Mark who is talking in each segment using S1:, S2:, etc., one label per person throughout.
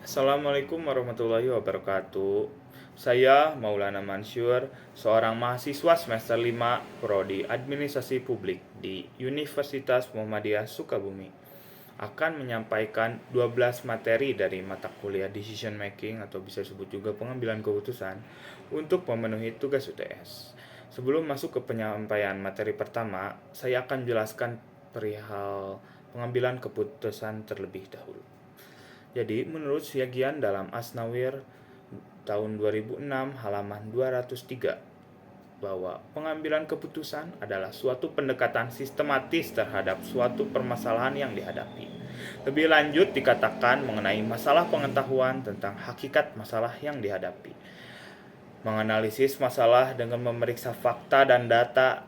S1: Assalamualaikum warahmatullahi wabarakatuh. Saya Maulana Mansur, seorang mahasiswa semester 5 Prodi Administrasi Publik di Universitas Muhammadiyah Sukabumi, akan menyampaikan 12 materi dari mata kuliah Decision Making atau bisa disebut juga pengambilan keputusan untuk memenuhi tugas UTS. Sebelum masuk ke penyampaian materi pertama, saya akan jelaskan perihal pengambilan keputusan terlebih dahulu. Jadi, menurut Syagian dalam Asnawir tahun 2006 halaman 203 bahwa pengambilan keputusan adalah suatu pendekatan sistematis terhadap suatu permasalahan yang dihadapi. Lebih lanjut dikatakan mengenai masalah pengetahuan tentang hakikat masalah yang dihadapi. Menganalisis masalah dengan memeriksa fakta dan data,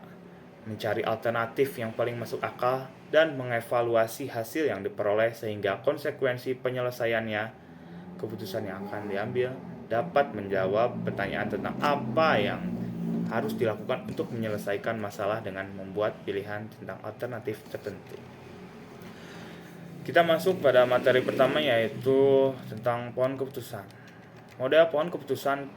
S1: mencari alternatif yang paling masuk akal, dan mengevaluasi hasil yang diperoleh sehingga konsekuensi penyelesaiannya, keputusan yang akan diambil, dapat menjawab pertanyaan tentang apa yang harus dilakukan untuk menyelesaikan masalah dengan membuat pilihan tentang alternatif tertentu. Kita masuk pada materi pertama, yaitu tentang pohon keputusan. Model pohon keputusan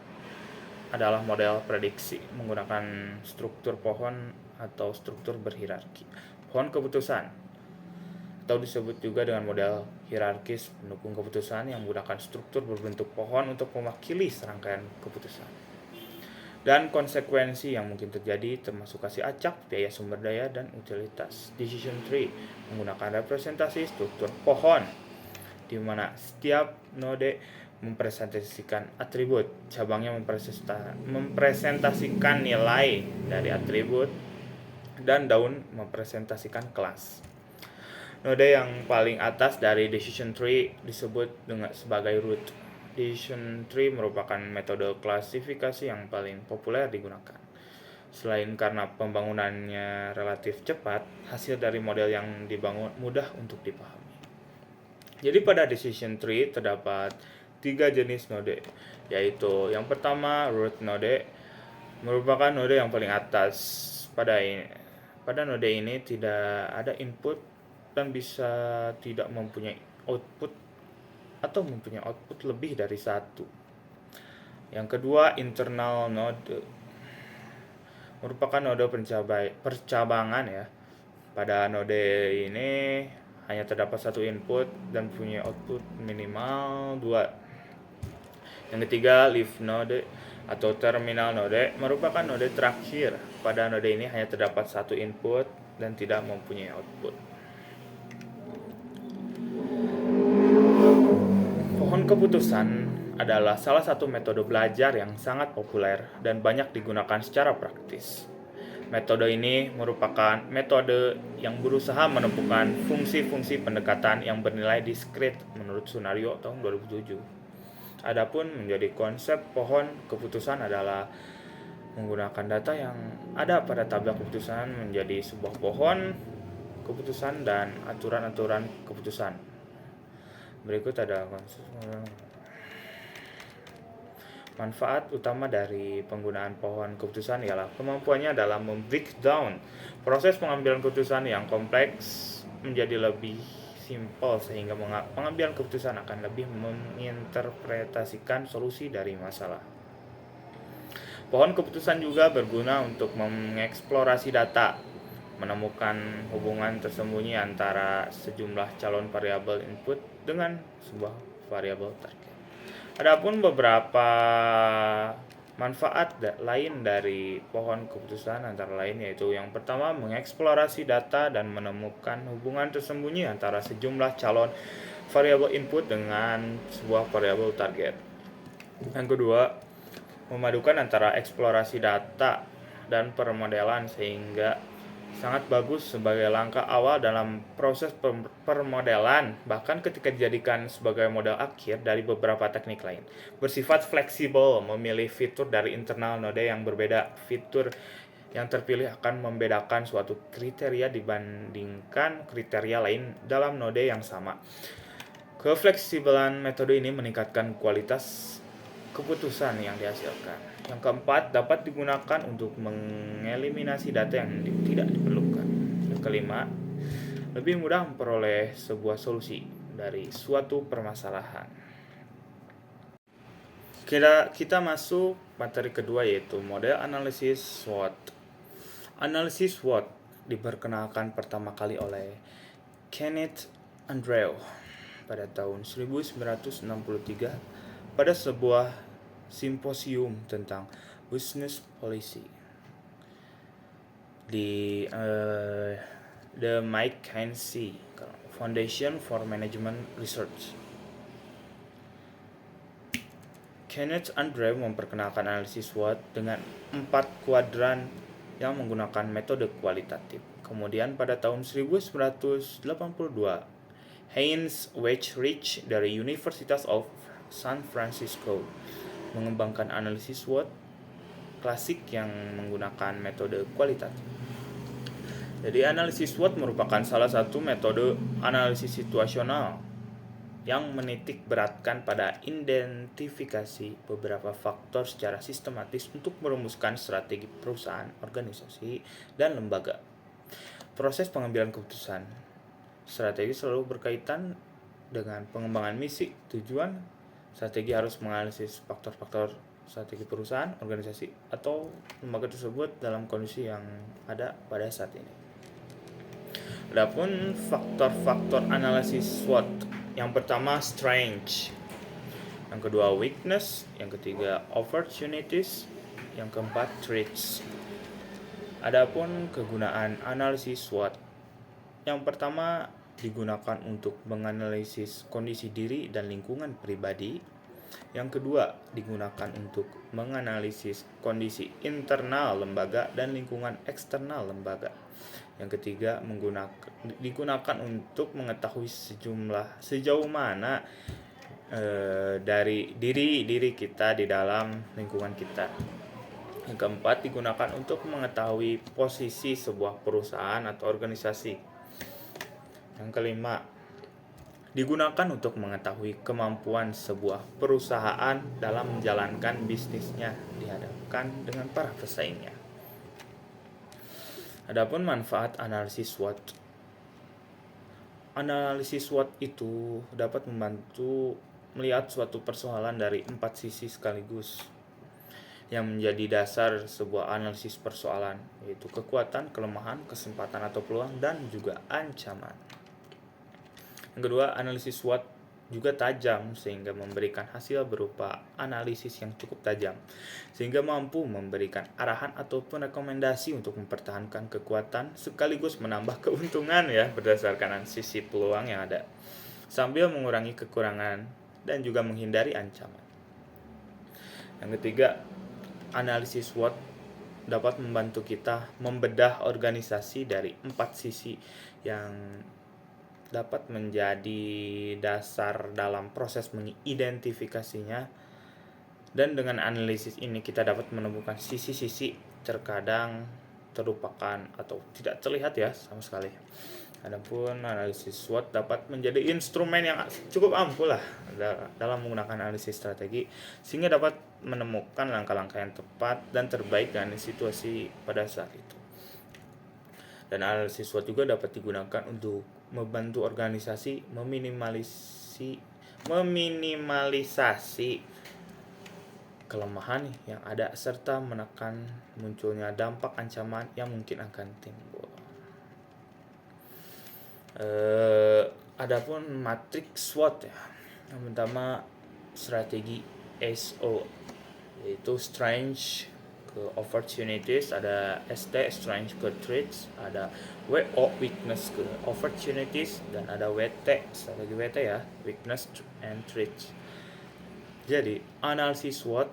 S1: adalah model prediksi menggunakan struktur pohon atau struktur berhierarki. Pohon keputusan atau disebut juga dengan model hierarkis pendukung keputusan yang menggunakan struktur berbentuk pohon untuk mewakili serangkaian keputusan dan konsekuensi yang mungkin terjadi, termasuk kasih acak, biaya sumber daya, dan utilitas. Decision tree menggunakan representasi struktur pohon di mana setiap node mempresentasikan atribut, cabangnya mempresentasikan nilai dari atribut, dan daun mempresentasikan kelas. Node yang paling atas dari decision tree disebut sebagai root. Decision tree merupakan metode klasifikasi yang paling populer digunakan. Selain karena pembangunannya relatif cepat, hasil dari model yang dibangun mudah untuk dipahami. Jadi pada decision tree terdapat 3 jenis node, yaitu yang pertama root node, merupakan node yang paling atas. Pada node ini tidak ada input dan bisa tidak mempunyai output atau mempunyai output lebih dari satu. Yang kedua internal node, merupakan node percabangan ya. Pada node ini hanya terdapat satu input dan punya output minimal 2. Yang ketiga leaf node atau terminal node, merupakan node terakhir. Pada node ini hanya terdapat satu input dan tidak mempunyai output. Pohon keputusan adalah salah satu metode belajar yang sangat populer dan banyak digunakan secara praktis. Metode ini merupakan metode yang berusaha menemukan fungsi-fungsi pendekatan yang bernilai diskrit menurut Sunario tahun 2007. Adapun menjadi konsep pohon keputusan adalah menggunakan data yang ada pada tabel keputusan menjadi sebuah pohon keputusan dan aturan-aturan keputusan. Berikut ada manfaat utama dari penggunaan pohon keputusan ialah kemampuannya dalam breakdown proses pengambilan keputusan yang kompleks menjadi lebih simpel sehingga pengambilan keputusan akan lebih menginterpretasikan solusi dari masalah. Pohon keputusan juga berguna untuk mengeksplorasi data, menemukan hubungan tersembunyi antara sejumlah calon variabel input dengan sebuah variabel target. Adapun beberapa manfaat lain dari pohon keputusan antara lain yaitu yang pertama mengeksplorasi data dan menemukan hubungan tersembunyi antara sejumlah calon variabel input dengan sebuah variabel target. Yang kedua, memadukan antara eksplorasi data dan permodelan sehingga sangat bagus sebagai langkah awal dalam proses permodelan, bahkan ketika dijadikan sebagai model akhir dari beberapa teknik lain. Bersifat fleksibel, memilih fitur dari internal node yang berbeda. Fitur yang terpilih akan membedakan suatu kriteria dibandingkan kriteria lain dalam node yang sama. Kefleksibelan metode ini meningkatkan kualitas keputusan yang dihasilkan. Yang keempat, dapat digunakan untuk mengeliminasi data yang tidak diperlukan. Yang kelima, lebih mudah memperoleh sebuah solusi dari suatu permasalahan. Kita masuk materi kedua, yaitu model analisis SWOT. Analisis SWOT diperkenalkan pertama kali oleh Kenneth Andrew pada tahun 1963 pada sebuah simposium tentang business policy di The McKinsey Foundation for Management Research. Kenneth Andrew memperkenalkan analisis SWOT dengan 4 kuadran yang menggunakan metode kualitatif. Kemudian pada tahun 1982, Heinz Weichrich dari University of San Francisco mengembangkan analisis SWOT klasik yang menggunakan metode kualitatif. Jadi analisis SWOT merupakan salah satu metode analisis situasional yang menitik beratkan pada identifikasi beberapa faktor secara sistematis untuk merumuskan strategi perusahaan, organisasi, dan lembaga. Proses pengambilan keputusan strategi selalu berkaitan dengan pengembangan misi, tujuan. Strategi harus menganalisis faktor-faktor strategi perusahaan, organisasi, atau lembaga tersebut dalam kondisi yang ada pada saat ini. Adapun faktor-faktor analisis SWOT, yang pertama strength, yang kedua weakness, yang ketiga opportunities, yang keempat threats. Adapun kegunaan analisis SWOT, yang pertama digunakan untuk menganalisis kondisi diri dan lingkungan pribadi. Yang kedua digunakan untuk menganalisis kondisi internal lembaga dan lingkungan eksternal lembaga. Yang ketiga digunakan untuk mengetahui sejauh mana dari diri kita di dalam lingkungan kita. Yang keempat digunakan untuk mengetahui posisi sebuah perusahaan atau organisasi. Yang kelima digunakan untuk mengetahui kemampuan sebuah perusahaan dalam menjalankan bisnisnya dihadapkan dengan para pesaingnya. Adapun manfaat analisis SWOT. Analisis SWOT itu dapat membantu melihat suatu persoalan dari 4 sisi sekaligus, yang menjadi dasar sebuah analisis persoalan, yaitu kekuatan, kelemahan, kesempatan atau peluang, dan juga ancaman. Yang kedua, analisis SWOT juga tajam sehingga memberikan hasil berupa analisis yang cukup tajam, sehingga mampu memberikan arahan ataupun rekomendasi untuk mempertahankan kekuatan sekaligus menambah keuntungan berdasarkan sisi peluang yang ada, sambil mengurangi kekurangan dan juga menghindari ancaman. Yang ketiga, analisis SWOT dapat membantu kita membedah organisasi dari 4 sisi yang dapat menjadi dasar dalam proses mengidentifikasinya. Dan dengan analisis ini kita dapat menemukan sisi-sisi terkadang terlupakan atau tidak terlihat sama sekali. Adapun analisis SWOT dapat menjadi instrumen yang cukup ampuh dalam menggunakan analisis strategi, sehingga dapat menemukan langkah-langkah yang tepat dan terbaik dengan situasi pada saat itu. Dan analisis SWOT juga dapat digunakan untuk membantu organisasi meminimalisasi kelemahan yang ada serta menekan munculnya dampak ancaman yang mungkin akan timbul. Adapun matriks SWOT yang pertama strategi SO, yaitu strength ke opportunities, ada ST strength ke threats, ada WO weakness ke opportunities, dan ada WT strategi WT weakness and threats. Jadi analisis SWOT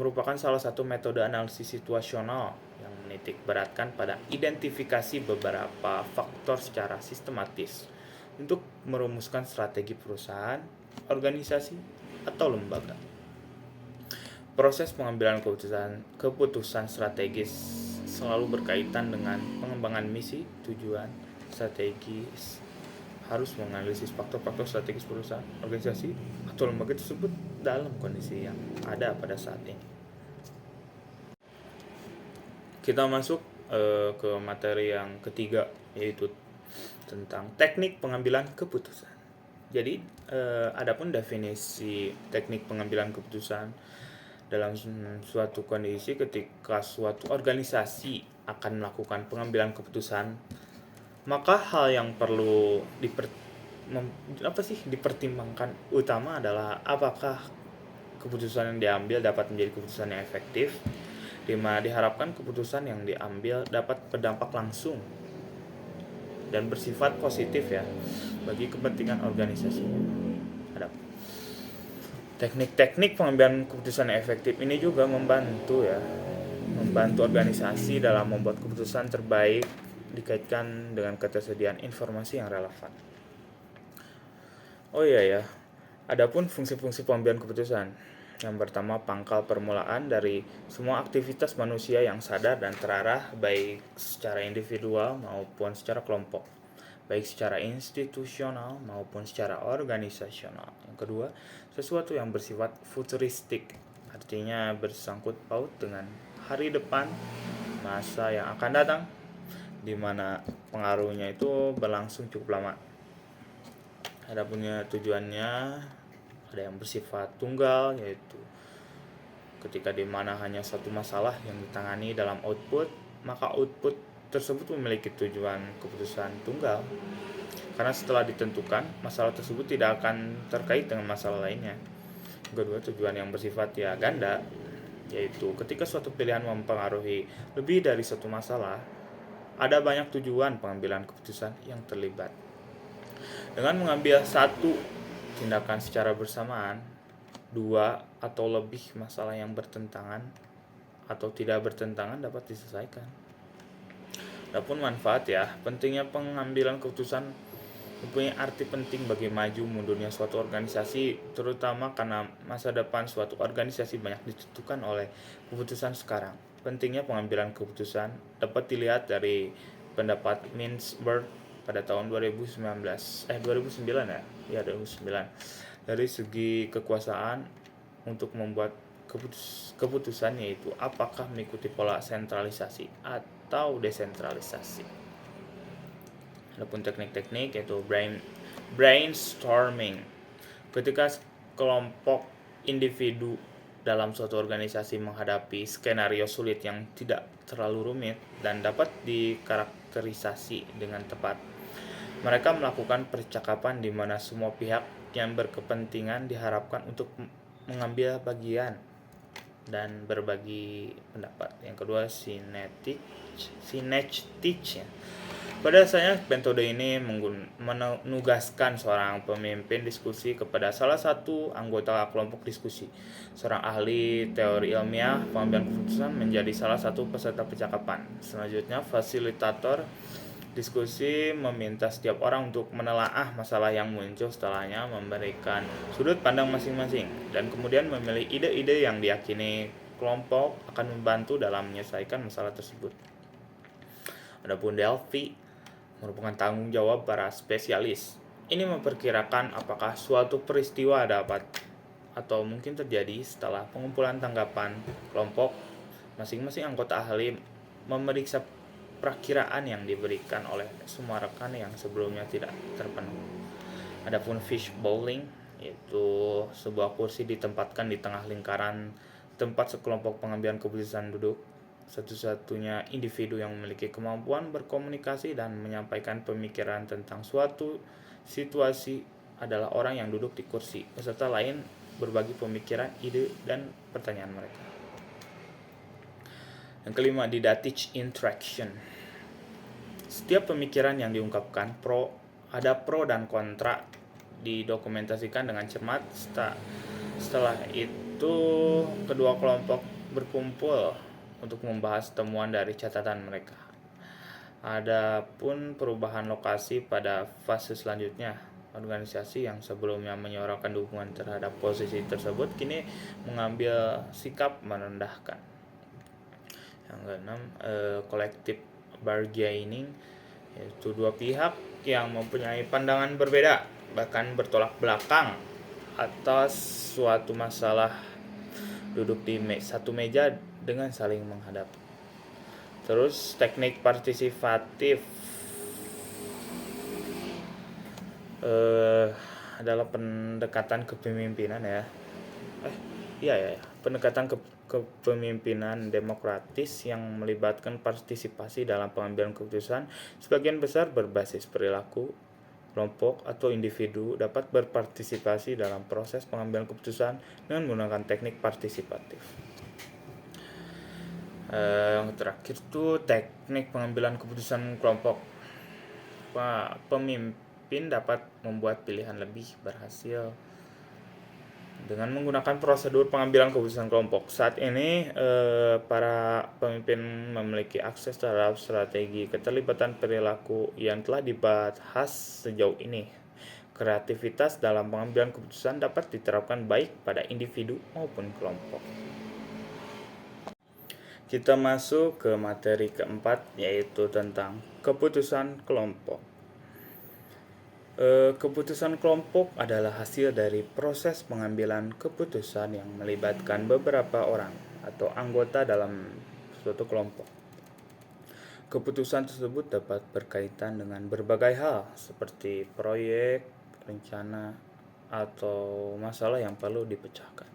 S1: merupakan salah satu metode analisis situasional yang menitik beratkan pada identifikasi beberapa faktor secara sistematis untuk merumuskan strategi perusahaan, organisasi, atau lembaga. Proses pengambilan keputusan strategis selalu berkaitan dengan pengembangan misi, tujuan, strategis, harus menganalisis faktor-faktor strategis perusahaan, organisasi, atau lembaga tersebut dalam kondisi yang ada pada saat ini. Kita masuk ke materi yang ketiga, yaitu tentang teknik pengambilan keputusan. Jadi, adapun definisi teknik pengambilan keputusan dalam suatu kondisi ketika suatu organisasi akan melakukan pengambilan keputusan, maka hal yang perlu dipertimbangkan utama adalah apakah keputusan yang diambil dapat menjadi keputusan yang efektif, di mana diharapkan keputusan yang diambil dapat berdampak langsung dan bersifat positif ya bagi kepentingan organisasi. Ada teknik-teknik pengambilan keputusan yang efektif ini juga membantu organisasi dalam membuat keputusan terbaik dikaitkan dengan ketersediaan informasi yang relevan. Oh iya ya, adapun fungsi-fungsi pengambilan keputusan. Yang pertama, pangkal permulaan dari semua aktivitas manusia yang sadar dan terarah baik secara individual maupun secara kelompok, baik secara institusional maupun secara organisasional. Yang kedua, sesuatu yang bersifat futuristik, artinya bersangkut paut dengan hari depan, masa yang akan datang, di mana pengaruhnya itu berlangsung cukup lama. Ada punya tujuannya, ada yang bersifat tunggal, yaitu ketika di mana hanya satu masalah yang ditangani dalam output, maka output tersebut memiliki tujuan keputusan tunggal. Karena setelah ditentukan, masalah tersebut tidak akan terkait dengan masalah lainnya. Kedua, tujuan yang bersifat ganda, yaitu ketika suatu pilihan mempengaruhi lebih dari satu masalah, ada banyak tujuan pengambilan keputusan yang terlibat. Dengan mengambil satu tindakan secara bersamaan, dua atau lebih masalah yang bertentangan atau tidak bertentangan dapat diselesaikan. Adapun manfaat pentingnya pengambilan keputusan mempunyai arti penting bagi maju mundurnya suatu organisasi, terutama karena masa depan suatu organisasi banyak ditentukan oleh keputusan sekarang. Pentingnya pengambilan keputusan dapat dilihat dari pendapat Mintzberg pada tahun 2009 dari segi kekuasaan untuk membuat keputusan, yaitu apakah mengikuti pola sentralisasi atau desentralisasi. Adapun teknik-teknik yaitu brainstorming, ketika kelompok individu dalam suatu organisasi menghadapi skenario sulit yang tidak terlalu rumit dan dapat dikarakterisasi dengan tepat. Mereka melakukan percakapan di mana semua pihak yang berkepentingan diharapkan untuk mengambil bagian dan berbagi pendapat. Yang kedua, synectic. Pada dasarnya metode ini menugaskan seorang pemimpin diskusi kepada salah satu anggota kelompok diskusi. Seorang ahli teori ilmiah pengambilan keputusan menjadi salah satu peserta percakapan. Selanjutnya, fasilitator diskusi meminta setiap orang untuk menelaah masalah yang muncul, setelahnya memberikan sudut pandang masing-masing, dan kemudian memilih ide-ide yang diyakini kelompok akan membantu dalam menyelesaikan masalah tersebut. Adapun Delphi merupakan tanggung jawab para spesialis. Ini memperkirakan apakah suatu peristiwa dapat atau mungkin terjadi setelah pengumpulan tanggapan kelompok. Masing-masing anggota ahli memeriksa perakiraan yang diberikan oleh semua rekan yang sebelumnya tidak terpenuhi. Adapun fishbowling, yaitu sebuah kursi ditempatkan di tengah lingkaran tempat sekelompok pengambilan keputusan duduk. Satu-satunya individu yang memiliki kemampuan berkomunikasi dan menyampaikan pemikiran tentang suatu situasi adalah orang yang duduk di kursi. Peserta lain berbagi pemikiran, ide, dan pertanyaan mereka. Yang kelima, didactic interaction. Setiap pemikiran yang diungkapkan ada pro dan kontra, didokumentasikan dengan cermat. Setelah itu, kedua kelompok berkumpul untuk membahas temuan dari catatan mereka. Adapun perubahan lokasi pada fase selanjutnya, organisasi yang sebelumnya menyuarakan dukungan terhadap posisi tersebut kini mengambil sikap merendahkan. Yang keenam, collective bargaining, yaitu dua pihak yang mempunyai pandangan berbeda bahkan bertolak belakang atas suatu masalah duduk di satu meja dengan saling menghadap. Terus teknik partisipatif, adalah pendekatan kepemimpinan ya. Pendekatan kepemimpinan demokratis yang melibatkan partisipasi dalam pengambilan keputusan. Sebagian besar berbasis perilaku. Kelompok atau individu dapat berpartisipasi dalam proses pengambilan keputusan dengan menggunakan teknik partisipatif. Yang terakhir tuh teknik pengambilan keputusan kelompok. Pemimpin dapat membuat pilihan lebih berhasil dengan menggunakan prosedur pengambilan keputusan kelompok. Saat ini para pemimpin memiliki akses terhadap strategi keterlibatan perilaku yang telah dibahas sejauh ini. Kreativitas dalam pengambilan keputusan dapat diterapkan baik pada individu maupun kelompok. Kita masuk ke materi keempat, yaitu tentang keputusan kelompok. Keputusan kelompok adalah hasil dari proses pengambilan keputusan yang melibatkan beberapa orang atau anggota dalam suatu kelompok. Keputusan tersebut dapat berkaitan dengan berbagai hal seperti proyek, rencana, atau masalah yang perlu dipecahkan.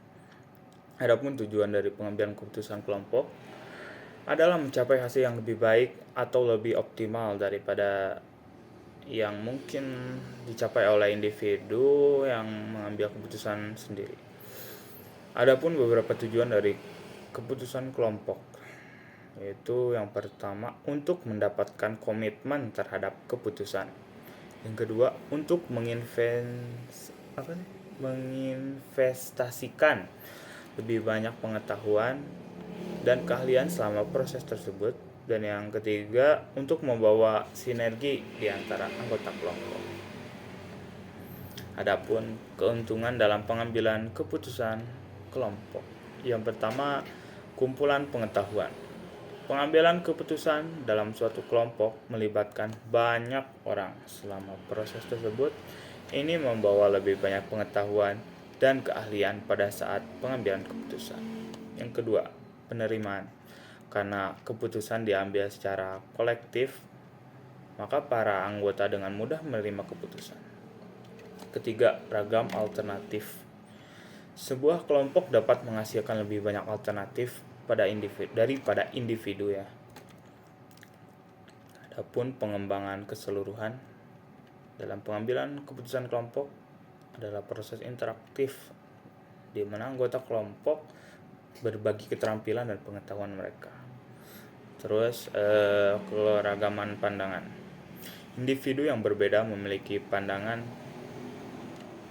S1: Adapun tujuan dari pengambilan keputusan kelompok adalah mencapai hasil yang lebih baik atau lebih optimal daripada yang mungkin dicapai oleh individu yang mengambil keputusan sendiri. Adapun beberapa tujuan dari keputusan kelompok, yaitu yang pertama untuk mendapatkan komitmen terhadap keputusan. Yang kedua untuk menginvestasikan lebih banyak pengetahuan dan keahlian selama proses tersebut. Dan yang ketiga, untuk membawa sinergi di antara anggota kelompok. Adapun keuntungan dalam pengambilan keputusan kelompok. Yang pertama, kumpulan pengetahuan. Pengambilan keputusan dalam suatu kelompok melibatkan banyak orang. Selama proses tersebut, ini membawa lebih banyak pengetahuan dan keahlian pada saat pengambilan keputusan. Yang kedua, penerimaan. Karena keputusan diambil secara kolektif, maka para anggota dengan mudah menerima keputusan. Ketiga, ragam alternatif. Sebuah kelompok dapat menghasilkan lebih banyak alternatif daripada individu ya. Adapun pengembangan keseluruhan dalam pengambilan keputusan kelompok adalah proses interaktif di mana anggota kelompok berbagi keterampilan dan pengetahuan mereka. Terus keragaman pandangan. Individu yang berbeda memiliki pandangan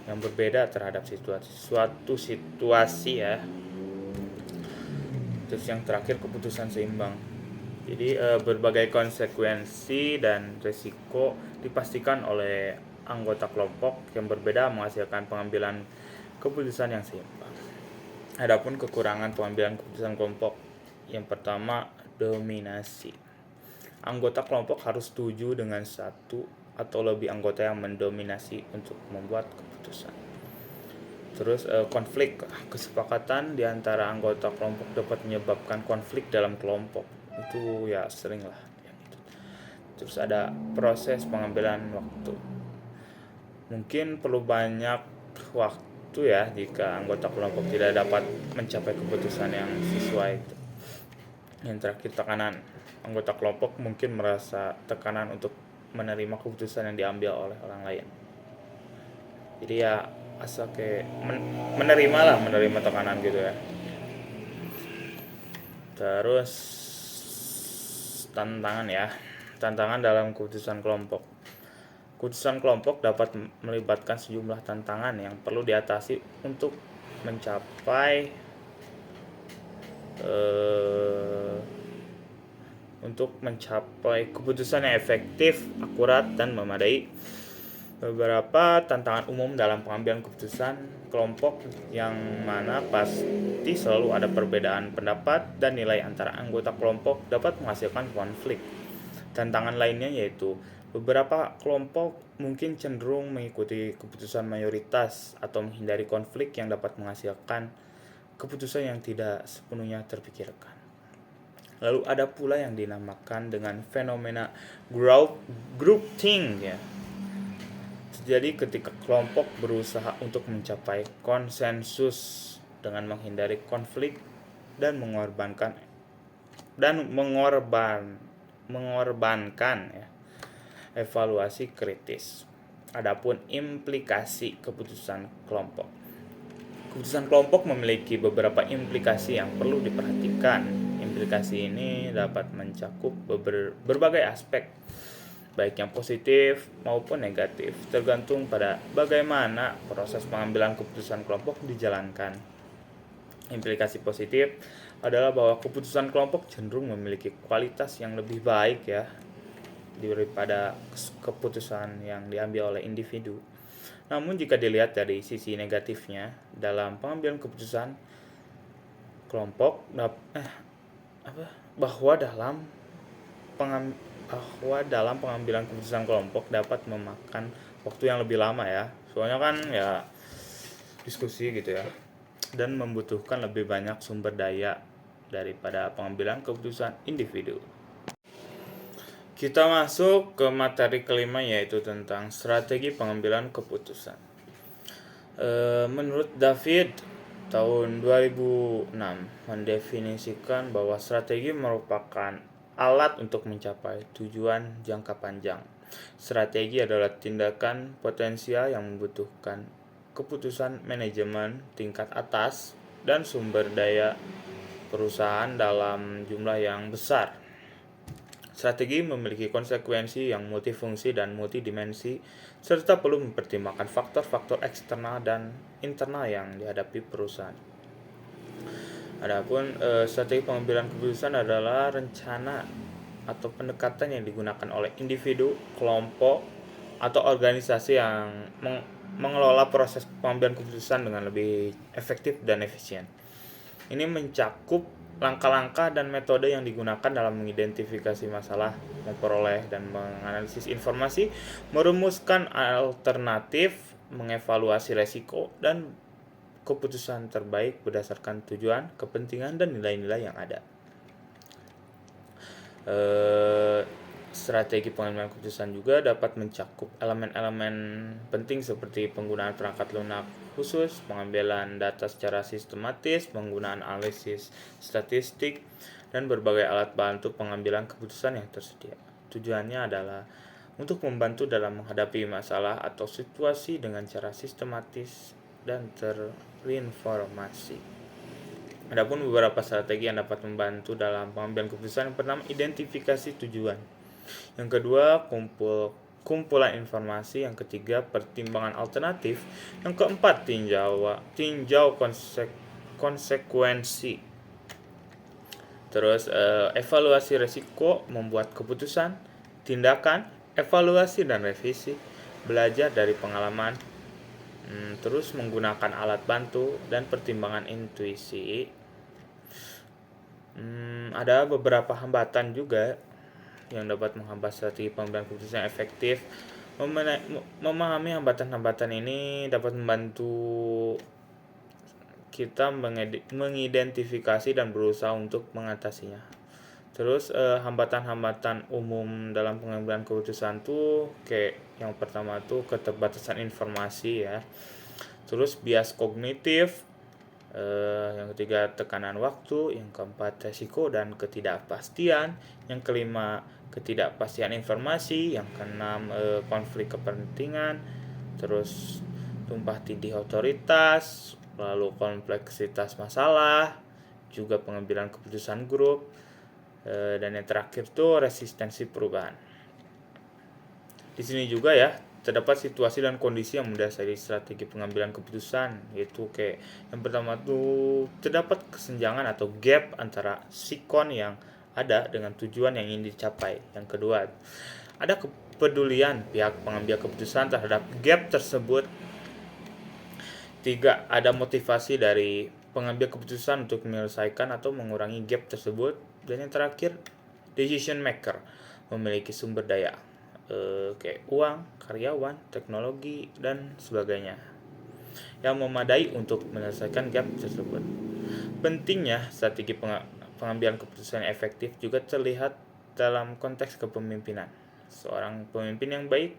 S1: yang berbeda terhadap suatu situasi ya. Terus yang terakhir keputusan seimbang. Jadi berbagai konsekuensi dan risiko dipastikan oleh anggota kelompok yang berbeda menghasilkan pengambilan keputusan yang seimbang. Adapun kekurangan pengambilan keputusan kelompok. Yang pertama, dominasi. Anggota kelompok harus setuju dengan satu atau lebih anggota yang mendominasi untuk membuat keputusan. Terus konflik. Kesepakatan di antara anggota kelompok dapat menyebabkan konflik dalam kelompok. Itu ya sering lah. Terus ada proses pengambilan waktu. Mungkin perlu banyak waktu ya jika anggota kelompok tidak dapat mencapai keputusan yang sesuai. Yang terakhir, tekanan. Anggota kelompok mungkin merasa tekanan untuk menerima keputusan yang diambil oleh orang lain. Jadi ya asal kayak menerima tekanan gitu ya. Terus tantangan dalam keputusan kelompok. Keputusan kelompok dapat melibatkan sejumlah tantangan yang perlu diatasi untuk mencapai keputusan yang efektif, akurat, dan memadai. Beberapa tantangan umum dalam pengambilan keputusan kelompok yang mana pasti selalu ada perbedaan pendapat dan nilai antara anggota kelompok dapat menghasilkan konflik. Tantangan lainnya yaitu beberapa kelompok mungkin cenderung mengikuti keputusan mayoritas atau menghindari konflik yang dapat menghasilkan keputusan yang tidak sepenuhnya terpikirkan. Lalu ada pula yang dinamakan dengan fenomena groupthink ya.
S2: Jadi ketika kelompok berusaha untuk mencapai konsensus dengan menghindari konflik dan mengorbankan ya, evaluasi kritis. Adapun implikasi keputusan kelompok. Keputusan kelompok memiliki beberapa implikasi yang perlu diperhatikan. Implikasi ini dapat mencakup berbagai aspek, baik yang positif maupun negatif, tergantung pada bagaimana proses pengambilan keputusan kelompok dijalankan. Implikasi positif adalah bahwa keputusan kelompok cenderung memiliki kualitas yang lebih baik ya daripada keputusan yang diambil oleh individu. Namun jika dilihat dari sisi negatifnya, dalam pengambilan keputusan kelompok bahwa dalam pengambilan keputusan kelompok dapat memakan waktu yang lebih lama ya. Soalnya kan ya diskusi gitu ya. Dan membutuhkan lebih banyak sumber daya daripada pengambilan keputusan individu. Kita masuk ke materi kelima, yaitu tentang strategi pengambilan keputusan. Menurut David, tahun 2006 mendefinisikan bahwa strategi merupakan alat untuk mencapai tujuan jangka panjang. Strategi adalah tindakan potensial yang membutuhkan keputusan manajemen tingkat atas dan sumber daya perusahaan dalam jumlah yang besar. Strategi memiliki konsekuensi yang multifungsi dan multidimensi, serta perlu mempertimbangkan faktor-faktor eksternal dan internal yang dihadapi perusahaan. Adapun strategi pengambilan keputusan adalah rencana atau pendekatan yang digunakan oleh individu, kelompok, atau organisasi yang mengelola proses pengambilan keputusan dengan lebih efektif dan efisien. Ini mencakup langkah-langkah dan metode yang digunakan dalam mengidentifikasi masalah, memperoleh dan menganalisis informasi, merumuskan alternatif, mengevaluasi resiko, dan keputusan terbaik berdasarkan tujuan, kepentingan, dan nilai-nilai yang ada. Strategi pengambilan keputusan juga dapat mencakup elemen-elemen penting seperti penggunaan perangkat lunak khusus, pengambilan data secara sistematis, penggunaan analisis statistik, dan berbagai alat bantu pengambilan keputusan yang tersedia. Tujuannya adalah untuk membantu dalam menghadapi masalah atau situasi dengan cara sistematis dan terinformasi. Adapun beberapa strategi yang dapat membantu dalam pengambilan keputusan. Yang pertama, identifikasi tujuan. Yang kedua, kumpulan informasi. Yang ketiga, pertimbangan alternatif. Yang keempat, tinjau konsekuensi. Terus evaluasi resiko, membuat keputusan, tindakan, evaluasi dan revisi, belajar dari pengalaman, terus menggunakan alat bantu dan pertimbangan intuisi. Ada beberapa hambatan juga yang dapat menghambat strategi pengambilan keputusan yang efektif. Memahami hambatan-hambatan ini dapat membantu kita mengidentifikasi dan berusaha untuk mengatasinya. Terus hambatan-hambatan umum dalam pengambilan keputusan tuh kayak yang pertama tuh keterbatasan informasi ya. Terus bias kognitif, yang ketiga tekanan waktu, yang keempat resiko dan ketidakpastian, yang kelima ketidakpastian informasi, yang keenam konflik kepentingan, terus tumpah tindih otoritas, lalu kompleksitas masalah, juga pengambilan keputusan grup, dan yang terakhir tuh resistensi perubahan. Di sini juga ya terdapat situasi dan kondisi yang mendasari strategi pengambilan keputusan, yaitu kayak yang pertama tuh terdapat kesenjangan atau gap antara sikon yang ada dengan tujuan yang ingin dicapai. Yang kedua, ada kepedulian pihak pengambil keputusan terhadap gap tersebut. Tiga, ada motivasi dari pengambil keputusan untuk menyelesaikan atau mengurangi gap tersebut. Dan yang terakhir, decision maker memiliki sumber daya kayak uang, karyawan, teknologi, dan sebagainya yang memadai untuk menyelesaikan gap tersebut. Pentingnya strategi pengambilan keputusan yang efektif juga terlihat dalam konteks kepemimpinan. Seorang pemimpin yang baik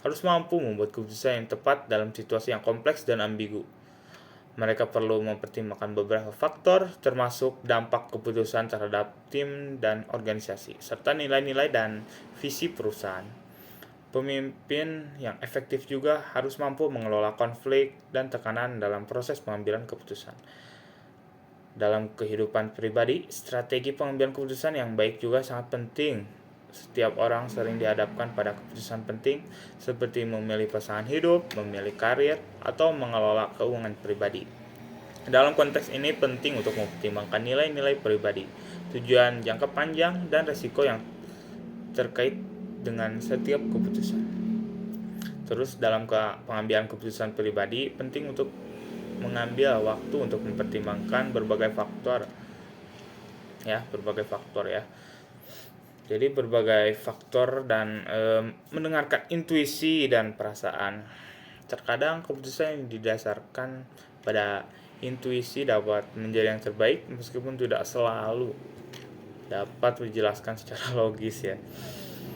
S2: harus mampu membuat keputusan yang tepat dalam situasi yang kompleks dan ambigu. Mereka perlu mempertimbangkan beberapa faktor, termasuk dampak keputusan terhadap tim dan organisasi, serta nilai-nilai dan visi perusahaan. Pemimpin yang efektif juga harus mampu mengelola konflik dan tekanan dalam proses pengambilan keputusan. Dalam kehidupan pribadi, strategi pengambilan keputusan yang baik juga sangat penting. Setiap orang sering dihadapkan pada keputusan penting seperti memilih pasangan hidup, memilih karir, atau mengelola keuangan pribadi. Dalam konteks ini penting untuk mempertimbangkan nilai-nilai pribadi, tujuan jangka panjang, dan risiko yang terkait dengan setiap keputusan. Terus dalam pengambilan keputusan pribadi, penting untuk mengambil waktu untuk mempertimbangkan berbagai faktor ya. Jadi berbagai faktor dan mendengarkan intuisi dan perasaan. Terkadang keputusan yang didasarkan pada intuisi dapat menjadi yang terbaik meskipun tidak selalu dapat dijelaskan secara logis ya.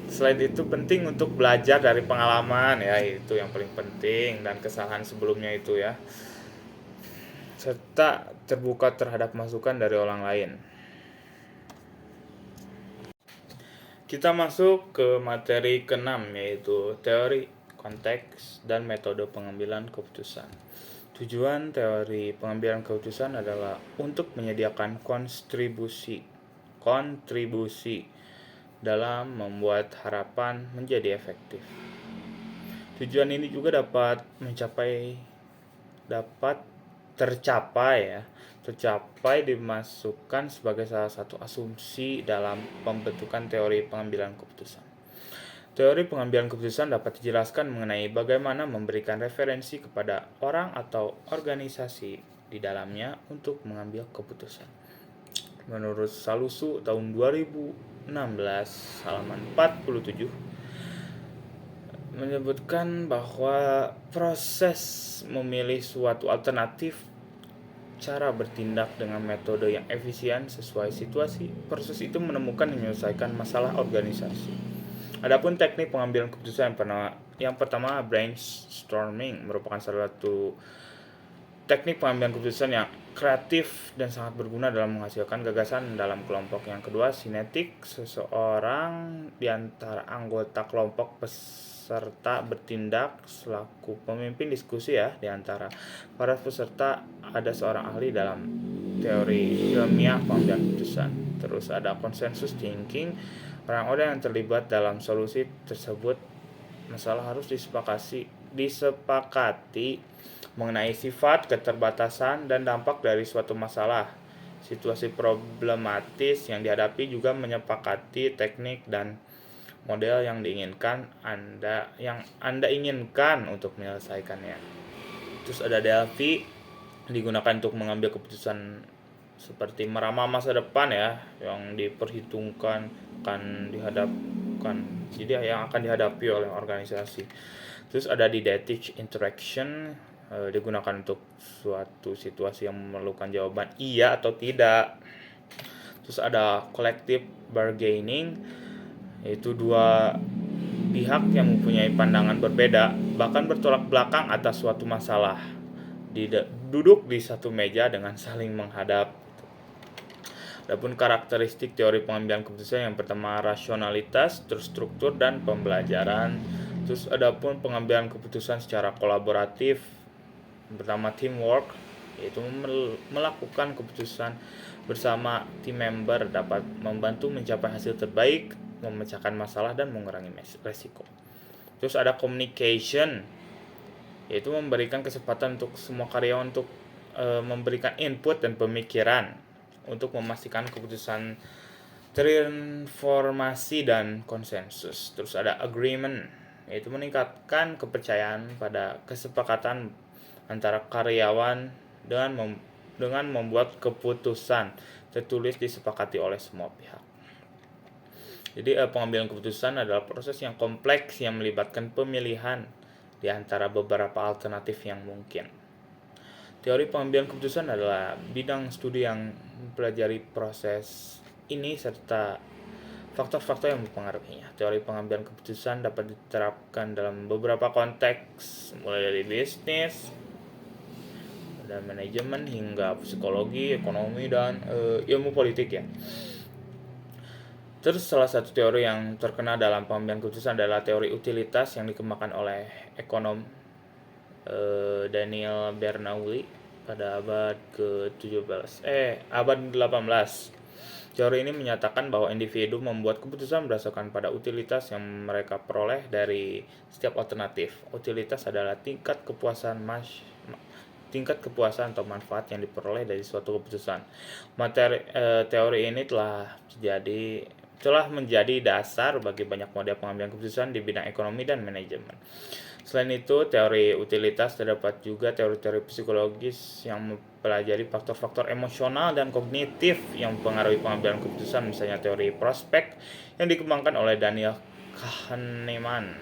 S2: Selain itu penting untuk belajar dari pengalaman ya, itu yang paling penting, dan kesalahan sebelumnya itu ya, serta terbuka terhadap masukan dari orang lain. Kita masuk ke materi ke-6 yaitu teori, konteks, dan metode pengambilan keputusan. Tujuan teori pengambilan keputusan adalah untuk menyediakan kontribusi dalam membuat harapan menjadi efektif. Tujuan ini juga dapat tercapai dimasukkan sebagai salah satu asumsi dalam pembentukan teori pengambilan keputusan. Teori pengambilan keputusan dapat dijelaskan mengenai bagaimana memberikan referensi kepada orang atau organisasi di dalamnya untuk mengambil keputusan. Menurut Salusu tahun 2016 halaman 47 menyebutkan bahwa proses memilih suatu alternatif cara bertindak dengan metode yang efisien sesuai situasi. Proses itu menemukan dan menyelesaikan masalah organisasi. Adapun teknik pengambilan keputusan yang pertama brainstorming merupakan salah satu teknik pengambilan keputusan yang kreatif dan sangat berguna dalam menghasilkan gagasan dalam kelompok. Yang kedua, sinetik, seseorang di antara anggota kelompok peserta bertindak selaku pemimpin diskusi ya. Di antara para peserta ada seorang ahli dalam teori ilmiah pengambilan keputusan. Terus ada consensus thinking, orang-orang yang terlibat dalam solusi tersebut masalah harus disepakati mengenai sifat, keterbatasan, dan dampak dari suatu masalah. Situasi problematis yang dihadapi juga menyepakati teknik dan model yang Anda inginkan untuk menyelesaikannya. Terus ada Delphi, digunakan untuk mengambil keputusan seperti meramal masa depan ya, yang diperhitungkan akan dihadapkan. Jadi yang akan dihadapi oleh organisasi. Terus ada didactic interaction, digunakan untuk suatu situasi yang memerlukan jawaban iya atau tidak. Terus ada collective bargaining, yaitu dua pihak yang mempunyai pandangan berbeda bahkan bertolak belakang atas suatu masalah duduk di satu meja dengan saling menghadap. Adapun karakteristik teori pengambilan keputusan yang pertama rasionalitas, terstruktur, dan pembelajaran. Terus adapun pengambilan keputusan secara kolaboratif, pertama teamwork, yaitu melakukan keputusan bersama tim member dapat membantu mencapai hasil terbaik, memecahkan masalah, dan mengurangi resiko. Terus ada communication, yaitu memberikan kesempatan untuk semua karyawan untuk memberikan input dan pemikiran untuk memastikan keputusan terinformasi dan konsensus. Terus ada agreement, yaitu meningkatkan kepercayaan pada kesepakatan antara karyawan dengan membuat keputusan tertulis disepakati oleh semua pihak. Jadi pengambilan keputusan adalah proses yang kompleks yang melibatkan pemilihan di antara beberapa alternatif yang mungkin. Teori pengambilan keputusan adalah bidang studi yang mempelajari proses ini serta faktor-faktor yang mempengaruhinya. Teori pengambilan keputusan dapat diterapkan dalam beberapa konteks, mulai dari bisnis dan manajemen hingga psikologi, ekonomi, dan ilmu politik ya. Terus salah satu teori yang terkenal dalam pengambilan keputusan adalah teori utilitas yang dikembangkan oleh ekonom Daniel Bernoulli pada abad ke-18. Teori ini menyatakan bahwa individu membuat keputusan berdasarkan pada utilitas yang mereka peroleh dari setiap alternatif. Utilitas adalah tingkat kepuasan atau manfaat yang diperoleh dari suatu keputusan. Teori ini telah menjadi dasar bagi banyak model pengambilan keputusan di bidang ekonomi dan manajemen. Selain itu, teori utilitas terdapat juga teori-teori psikologis yang mempelajari faktor-faktor emosional dan kognitif yang mempengaruhi pengambilan keputusan, misalnya teori prospek yang dikembangkan oleh Daniel Kahneman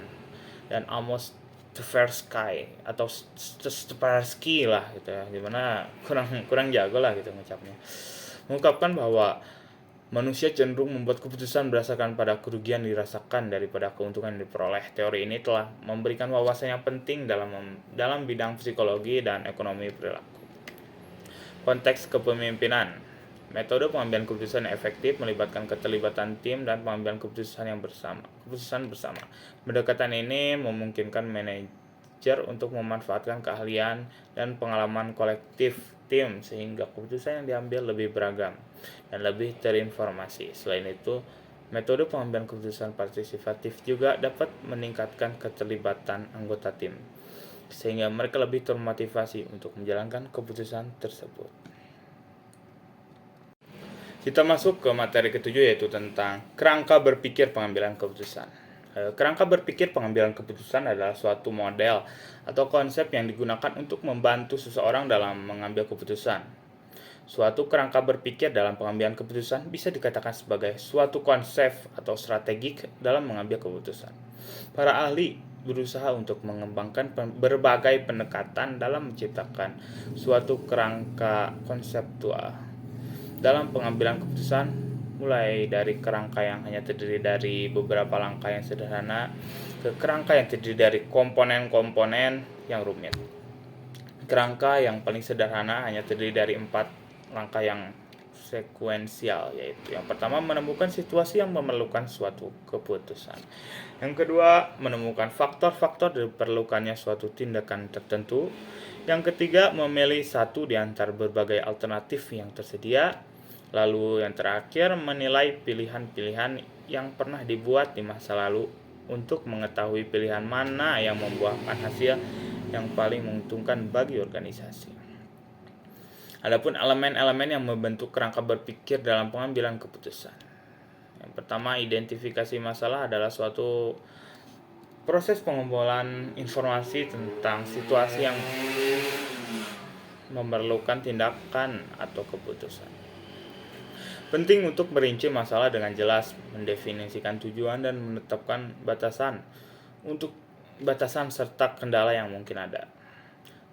S2: dan Amos Tversky atau Tversky lah gitu ya, dimana kurang jago lah gitu ngucapnya, mengungkapkan bahwa manusia cenderung membuat keputusan berdasarkan pada kerugian dirasakan daripada keuntungan yang diperoleh. Teori ini telah memberikan wawasan yang penting dalam bidang psikologi dan ekonomi perilaku. Konteks kepemimpinan. Metode pengambilan keputusan yang efektif melibatkan keterlibatan tim dan pengambilan keputusan bersama. Pendekatan ini memungkinkan manajer untuk memanfaatkan keahlian dan pengalaman kolektif tim sehingga keputusan yang diambil lebih beragam dan lebih terinformasi. Selain itu, metode pengambilan keputusan partisipatif juga dapat meningkatkan keterlibatan anggota tim sehingga mereka lebih termotivasi untuk menjalankan keputusan tersebut. Kita masuk ke materi ketujuh, yaitu tentang kerangka berpikir pengambilan keputusan. Kerangka berpikir pengambilan keputusan adalah suatu model atau konsep yang digunakan untuk membantu seseorang dalam mengambil keputusan. Suatu kerangka berpikir dalam pengambilan keputusan bisa dikatakan sebagai suatu konsep atau strategik dalam mengambil keputusan. Para ahli berusaha untuk mengembangkan berbagai pendekatan dalam menciptakan suatu kerangka konseptual dalam pengambilan keputusan, mulai dari kerangka yang hanya terdiri dari beberapa langkah yang sederhana ke kerangka yang terdiri dari komponen-komponen yang rumit. Kerangka yang paling sederhana hanya terdiri dari 4 langkah yang sekuensial, yaitu yang pertama menemukan situasi yang memerlukan suatu keputusan. Yang kedua, menemukan faktor-faktor diperlukannya suatu tindakan tertentu. Yang ketiga, memilih satu di antara berbagai alternatif yang tersedia. Lalu yang terakhir, menilai pilihan-pilihan yang pernah dibuat di masa lalu untuk mengetahui pilihan mana yang membuahkan hasil yang paling menguntungkan bagi organisasi. Adapun elemen-elemen yang membentuk kerangka berpikir dalam pengambilan keputusan. Yang pertama, identifikasi masalah adalah suatu proses pengumpulan informasi tentang situasi yang memerlukan tindakan atau keputusan. Penting untuk merinci masalah dengan jelas, mendefinisikan tujuan dan menetapkan batasan serta kendala yang mungkin ada.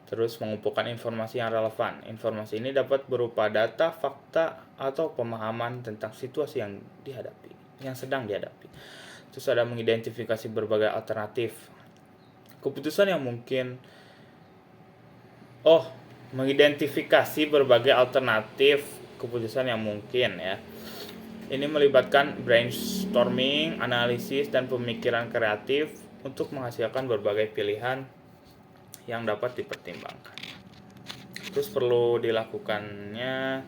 S2: Terus mengumpulkan informasi yang relevan. Informasi ini dapat berupa data, fakta, atau pemahaman tentang situasi yang sedang dihadapi. Terus ada mengidentifikasi berbagai alternatif keputusan yang mungkin. Mengidentifikasi berbagai alternatif keputusan yang mungkin ya. Ini melibatkan brainstorming, analisis, dan pemikiran kreatif untuk menghasilkan berbagai pilihan yang dapat dipertimbangkan. Terus perlu dilakukannya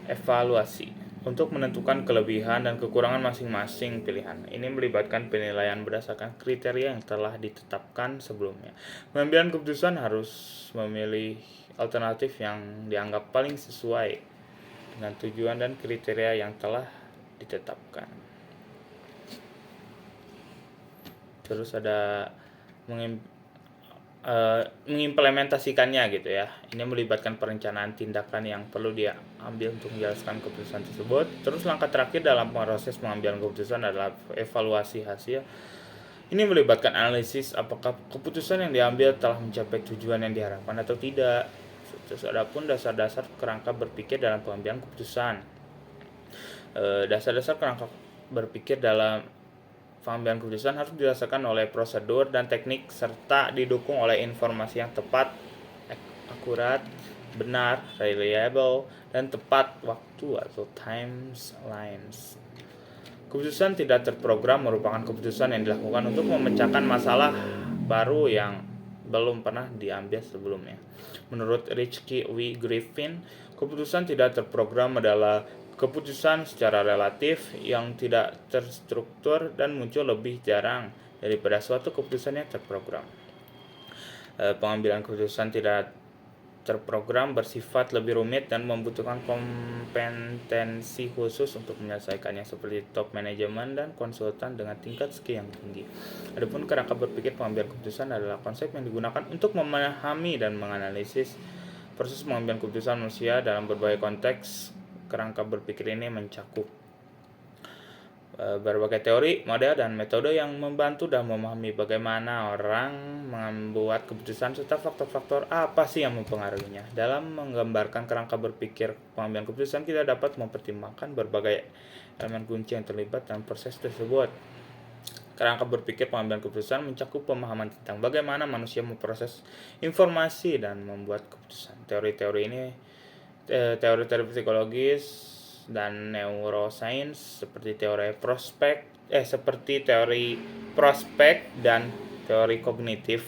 S2: evaluasi untuk menentukan kelebihan dan kekurangan masing-masing pilihan. Ini melibatkan penilaian berdasarkan kriteria yang telah ditetapkan sebelumnya. Pengambilan keputusan harus memilih alternatif yang dianggap paling sesuai dengan tujuan dan kriteria yang telah ditetapkan. Terus ada mengimplementasikannya gitu ya. Ini melibatkan perencanaan tindakan yang perlu diambil untuk menjelaskan keputusan tersebut. Terus langkah terakhir dalam proses pengambilan keputusan adalah evaluasi hasil. Ini melibatkan analisis apakah keputusan yang diambil telah mencapai tujuan yang diharapkan atau tidak. Terus ada pun dasar-dasar kerangka berpikir dalam pengambilan keputusan. Dasar-dasar kerangka berpikir dalam pengambilan keputusan harus didasarkan oleh prosedur dan teknik serta didukung oleh informasi yang tepat, akurat, benar, reliable, dan tepat waktu atau timelines. Keputusan tidak terprogram merupakan keputusan yang dilakukan untuk memecahkan masalah baru yang belum pernah diambil sebelumnya. Menurut Richie W. Griffin, keputusan tidak terprogram adalah keputusan secara relatif yang tidak terstruktur dan muncul lebih jarang daripada suatu keputusan yang terprogram. Pengambilan keputusan tidak terprogram bersifat lebih rumit dan membutuhkan kompetensi khusus untuk menyelesaikannya, seperti top manajemen dan konsultan dengan tingkat skill yang tinggi. Adapun kerangka berpikir pengambilan keputusan adalah konsep yang digunakan untuk memahami dan menganalisis proses pengambilan keputusan manusia dalam berbagai konteks. Kerangka berpikir ini mencakup berbagai teori, model, dan metode yang membantu dan memahami bagaimana orang membuat keputusan serta faktor-faktor apa sih yang mempengaruhinya. Dalam menggambarkan kerangka berpikir pengambilan keputusan, kita dapat mempertimbangkan berbagai elemen kunci yang terlibat dalam proses tersebut. Kerangka berpikir pengambilan keputusan mencakup pemahaman tentang bagaimana manusia memproses informasi dan membuat keputusan. Teori-teori psikologis dan neuroscience seperti teori prospek dan teori kognitif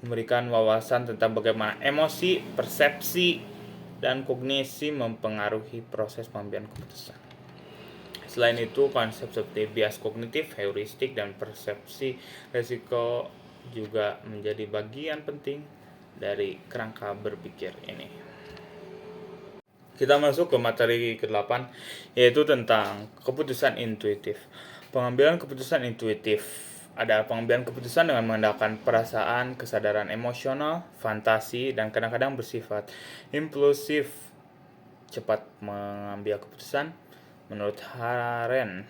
S2: memberikan wawasan tentang bagaimana emosi, persepsi, dan kognisi mempengaruhi proses pengambilan keputusan. Selain itu, konsep seperti bias kognitif, heuristik, dan persepsi risiko juga menjadi bagian penting dari kerangka berpikir ini. Kita masuk ke materi ke-8, yaitu tentang keputusan intuitif. Pengambilan keputusan intuitif adalah pengambilan keputusan dengan mengandalkan perasaan, kesadaran emosional, fantasi, dan kadang-kadang bersifat impulsif. Cepat mengambil keputusan menurut Haren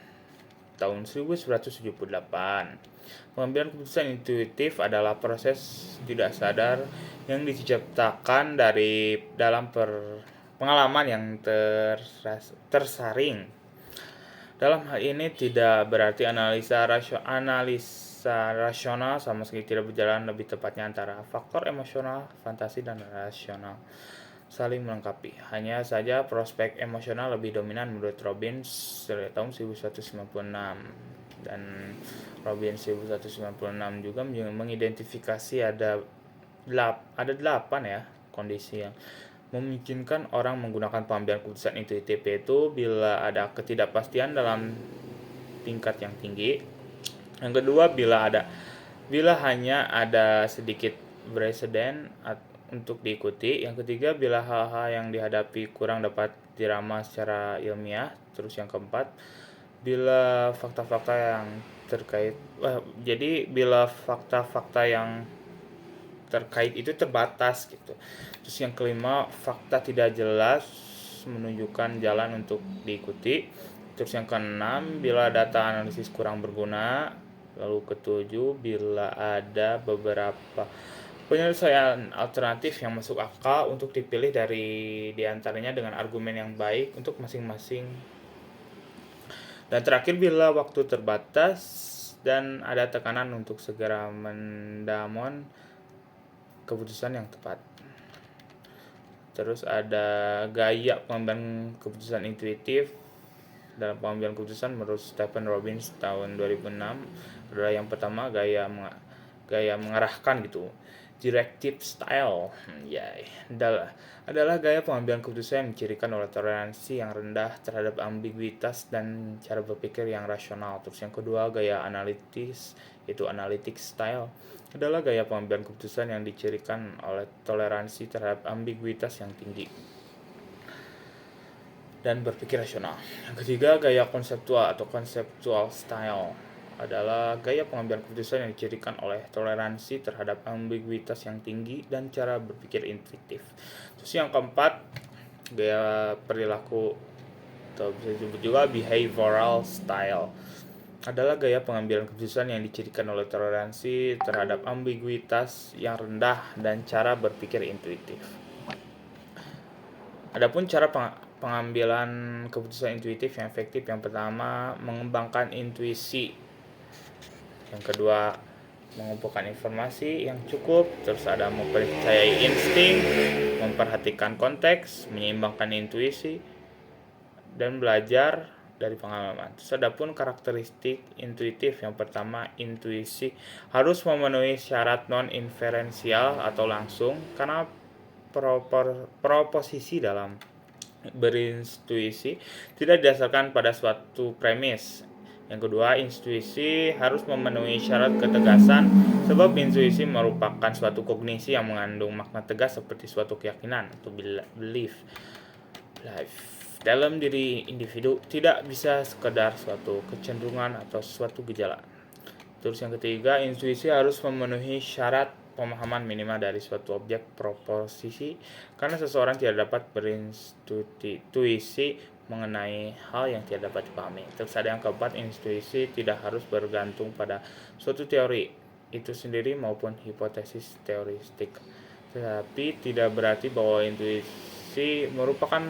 S2: tahun 1978. Pengambilan keputusan intuitif adalah proses tidak sadar yang diciptakan dalam pengalaman yang tersaring. Dalam hal ini tidak berarti analisa rasional sama sekali tidak berjalan, lebih tepatnya antara faktor emosional, fantasi, dan rasional saling melengkapi. Hanya saja prospek emosional lebih dominan menurut Robbins dari tahun 1996. Dan Robbins 1996 juga mengidentifikasi ada 8 ya kondisi yang memungkinkan orang menggunakan pengambilan keputusan intuitif, yaitu bila ada ketidakpastian dalam tingkat yang tinggi. Yang kedua, bila hanya ada sedikit preseden untuk diikuti. Yang ketiga, bila hal-hal yang dihadapi kurang dapat diramal secara ilmiah. Terus yang keempat, bila fakta-fakta yang terkait bila fakta-fakta yang terkait itu terbatas gitu. Terus yang kelima, fakta tidak jelas menunjukkan jalan untuk diikuti. Terus yang keenam, bila data analisis kurang berguna. Lalu ketujuh, bila ada beberapa penyelesaian alternatif yang masuk akal untuk dipilih di antaranya dengan argumen yang baik untuk masing-masing. Dan terakhir, bila waktu terbatas dan ada tekanan untuk segera mendapat keputusan yang tepat. Terus ada gaya pengambilan keputusan intuitif. Dalam pengambilan keputusan menurut Stephen Robbins tahun 2006 adalah yang pertama gaya mengarahkan gitu, directive style. Adalah gaya pengambilan keputusan yang dicirikan oleh toleransi yang rendah terhadap ambiguitas dan cara berpikir yang rasional. Terus yang kedua, gaya analitis, yaitu analytic style, adalah gaya pengambilan keputusan yang dicirikan oleh toleransi terhadap ambiguitas yang tinggi dan berpikir rasional. Yang ketiga, gaya konseptual atau conceptual style, adalah gaya pengambilan keputusan yang dicirikan oleh toleransi terhadap ambiguitas yang tinggi dan cara berpikir intuitif. Terus yang keempat, gaya perilaku atau bisa disebut juga behavioral style, adalah gaya pengambilan keputusan yang dicirikan oleh toleransi terhadap ambiguitas yang rendah dan cara berpikir intuitif. Adapun cara pengambilan keputusan intuitif yang efektif. Yang pertama, mengembangkan intuisi. Yang kedua, mengumpulkan informasi yang cukup. Terus ada mempercayai insting, memperhatikan konteks, menyeimbangkan intuisi, dan belajar dari pengalaman. Terus ada pun karakteristik intuitif. Yang pertama, intuisi harus memenuhi syarat non-inferensial atau langsung, karena proposisi dalam berintuisi tidak didasarkan pada suatu premis. Yang kedua, intuisi harus memenuhi syarat ketegasan, sebab intuisi merupakan suatu kognisi yang mengandung makna tegas seperti suatu keyakinan atau belief. Dalam diri individu tidak bisa sekedar suatu kecenderungan atau suatu gejala. Terus yang ketiga, intuisi harus memenuhi syarat pemahaman minimal dari suatu objek proposisi, karena seseorang tidak dapat berintuisi mengenai hal yang tidak dapat dipahami. Terus ada yang keempat, intuisi tidak harus bergantung pada suatu teori itu sendiri maupun hipotesis teoristik. Tetapi tidak berarti bahwa intuisi merupakan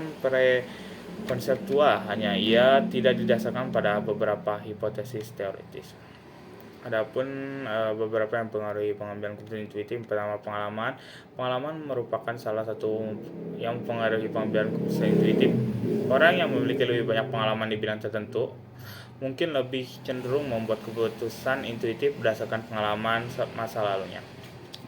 S2: konseptual, hanya ia tidak didasarkan pada beberapa hipotesis teoritis. Adapun beberapa yang mempengaruhi pengambilan keputusan intuitif. Pertama, pengalaman merupakan salah satu yang mempengaruhi pengambilan keputusan intuitif. Orang yang memiliki lebih banyak pengalaman di bidang tertentu mungkin lebih cenderung membuat keputusan intuitif berdasarkan pengalaman masa lalunya.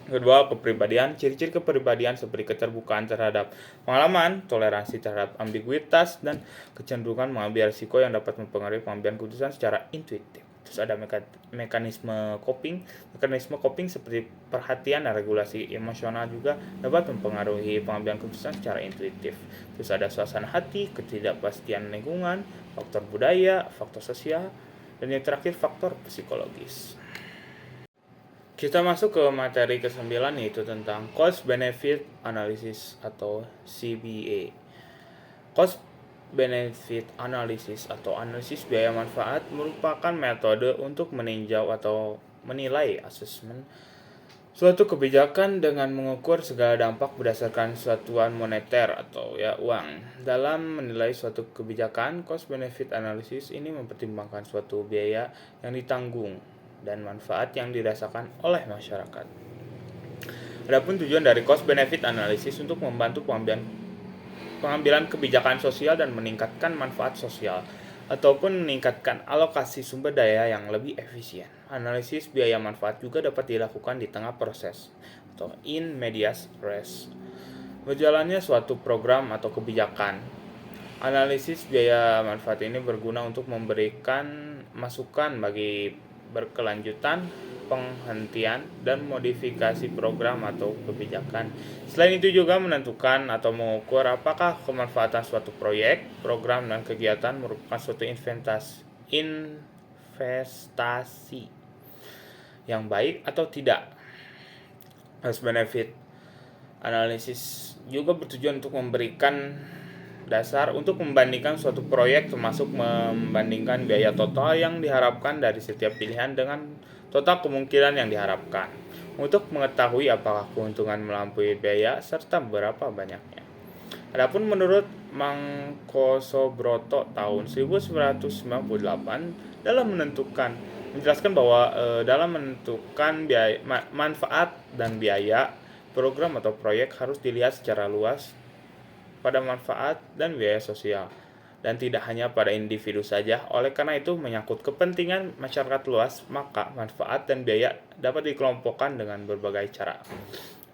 S2: Kedua, kepribadian. Ciri-ciri kepribadian seperti keterbukaan terhadap pengalaman, toleransi terhadap ambiguitas, dan kecenderungan mengambil risiko yang dapat mempengaruhi pengambilan keputusan secara intuitif. Terus ada mekanisme coping. Mekanisme coping seperti perhatian dan regulasi emosional juga dapat mempengaruhi pengambilan keputusan secara intuitif. Terus ada suasana hati, ketidakpastian lingkungan, faktor budaya, faktor sosial, dan yang terakhir faktor psikologis. Kita masuk ke materi ke-9, yaitu tentang cost benefit analysis atau CBA. Cost benefit analysis atau analisis biaya manfaat merupakan metode untuk meninjau atau menilai asesmen suatu kebijakan dengan mengukur segala dampak berdasarkan satuan moneter atau uang. Dalam menilai suatu kebijakan, cost benefit analysis ini mempertimbangkan suatu biaya yang ditanggung dan manfaat yang dirasakan oleh masyarakat. Adapun tujuan dari cost benefit analysis untuk membantu pengambilan kebijakan sosial dan meningkatkan manfaat sosial ataupun meningkatkan alokasi sumber daya yang lebih efisien. Analisis biaya manfaat juga dapat dilakukan di tengah proses atau in medias res berjalannya suatu program atau kebijakan. Analisis biaya manfaat ini berguna untuk memberikan masukan bagi berkelanjutan, penghentian, dan modifikasi program atau kebijakan. Selain itu juga menentukan atau mengukur apakah kemanfaatan suatu proyek, program, dan kegiatan merupakan suatu investasi yang baik atau tidak. Cost benefit analisis juga bertujuan untuk memberikan dasar untuk membandingkan suatu proyek, termasuk membandingkan biaya total yang diharapkan dari setiap pilihan dengan total kemungkinan yang diharapkan, untuk mengetahui apakah keuntungan melampaui biaya serta berapa banyaknya. Adapun menurut Mangkosobroto tahun 1998 dalam menjelaskan bahwa dalam menentukan biaya, manfaat dan biaya program atau proyek harus dilihat secara luas pada manfaat dan biaya sosial, dan tidak hanya pada individu saja. Oleh karena itu, menyangkut kepentingan masyarakat luas, maka manfaat dan biaya dapat dikelompokkan dengan berbagai cara.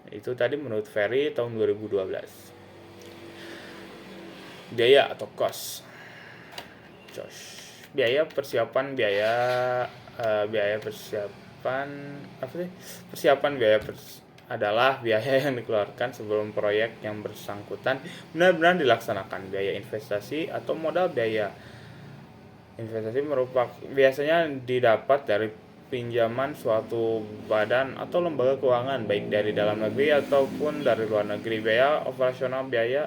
S2: Itu tadi menurut Ferry tahun 2012. Biaya atau cost. Biaya persiapan adalah biaya yang dikeluarkan sebelum proyek yang bersangkutan benar-benar dilaksanakan. Biaya investasi atau modal biaya investasi biasanya didapat dari pinjaman suatu badan atau lembaga keuangan, baik dari dalam negeri ataupun dari luar negeri. Biaya operasional biaya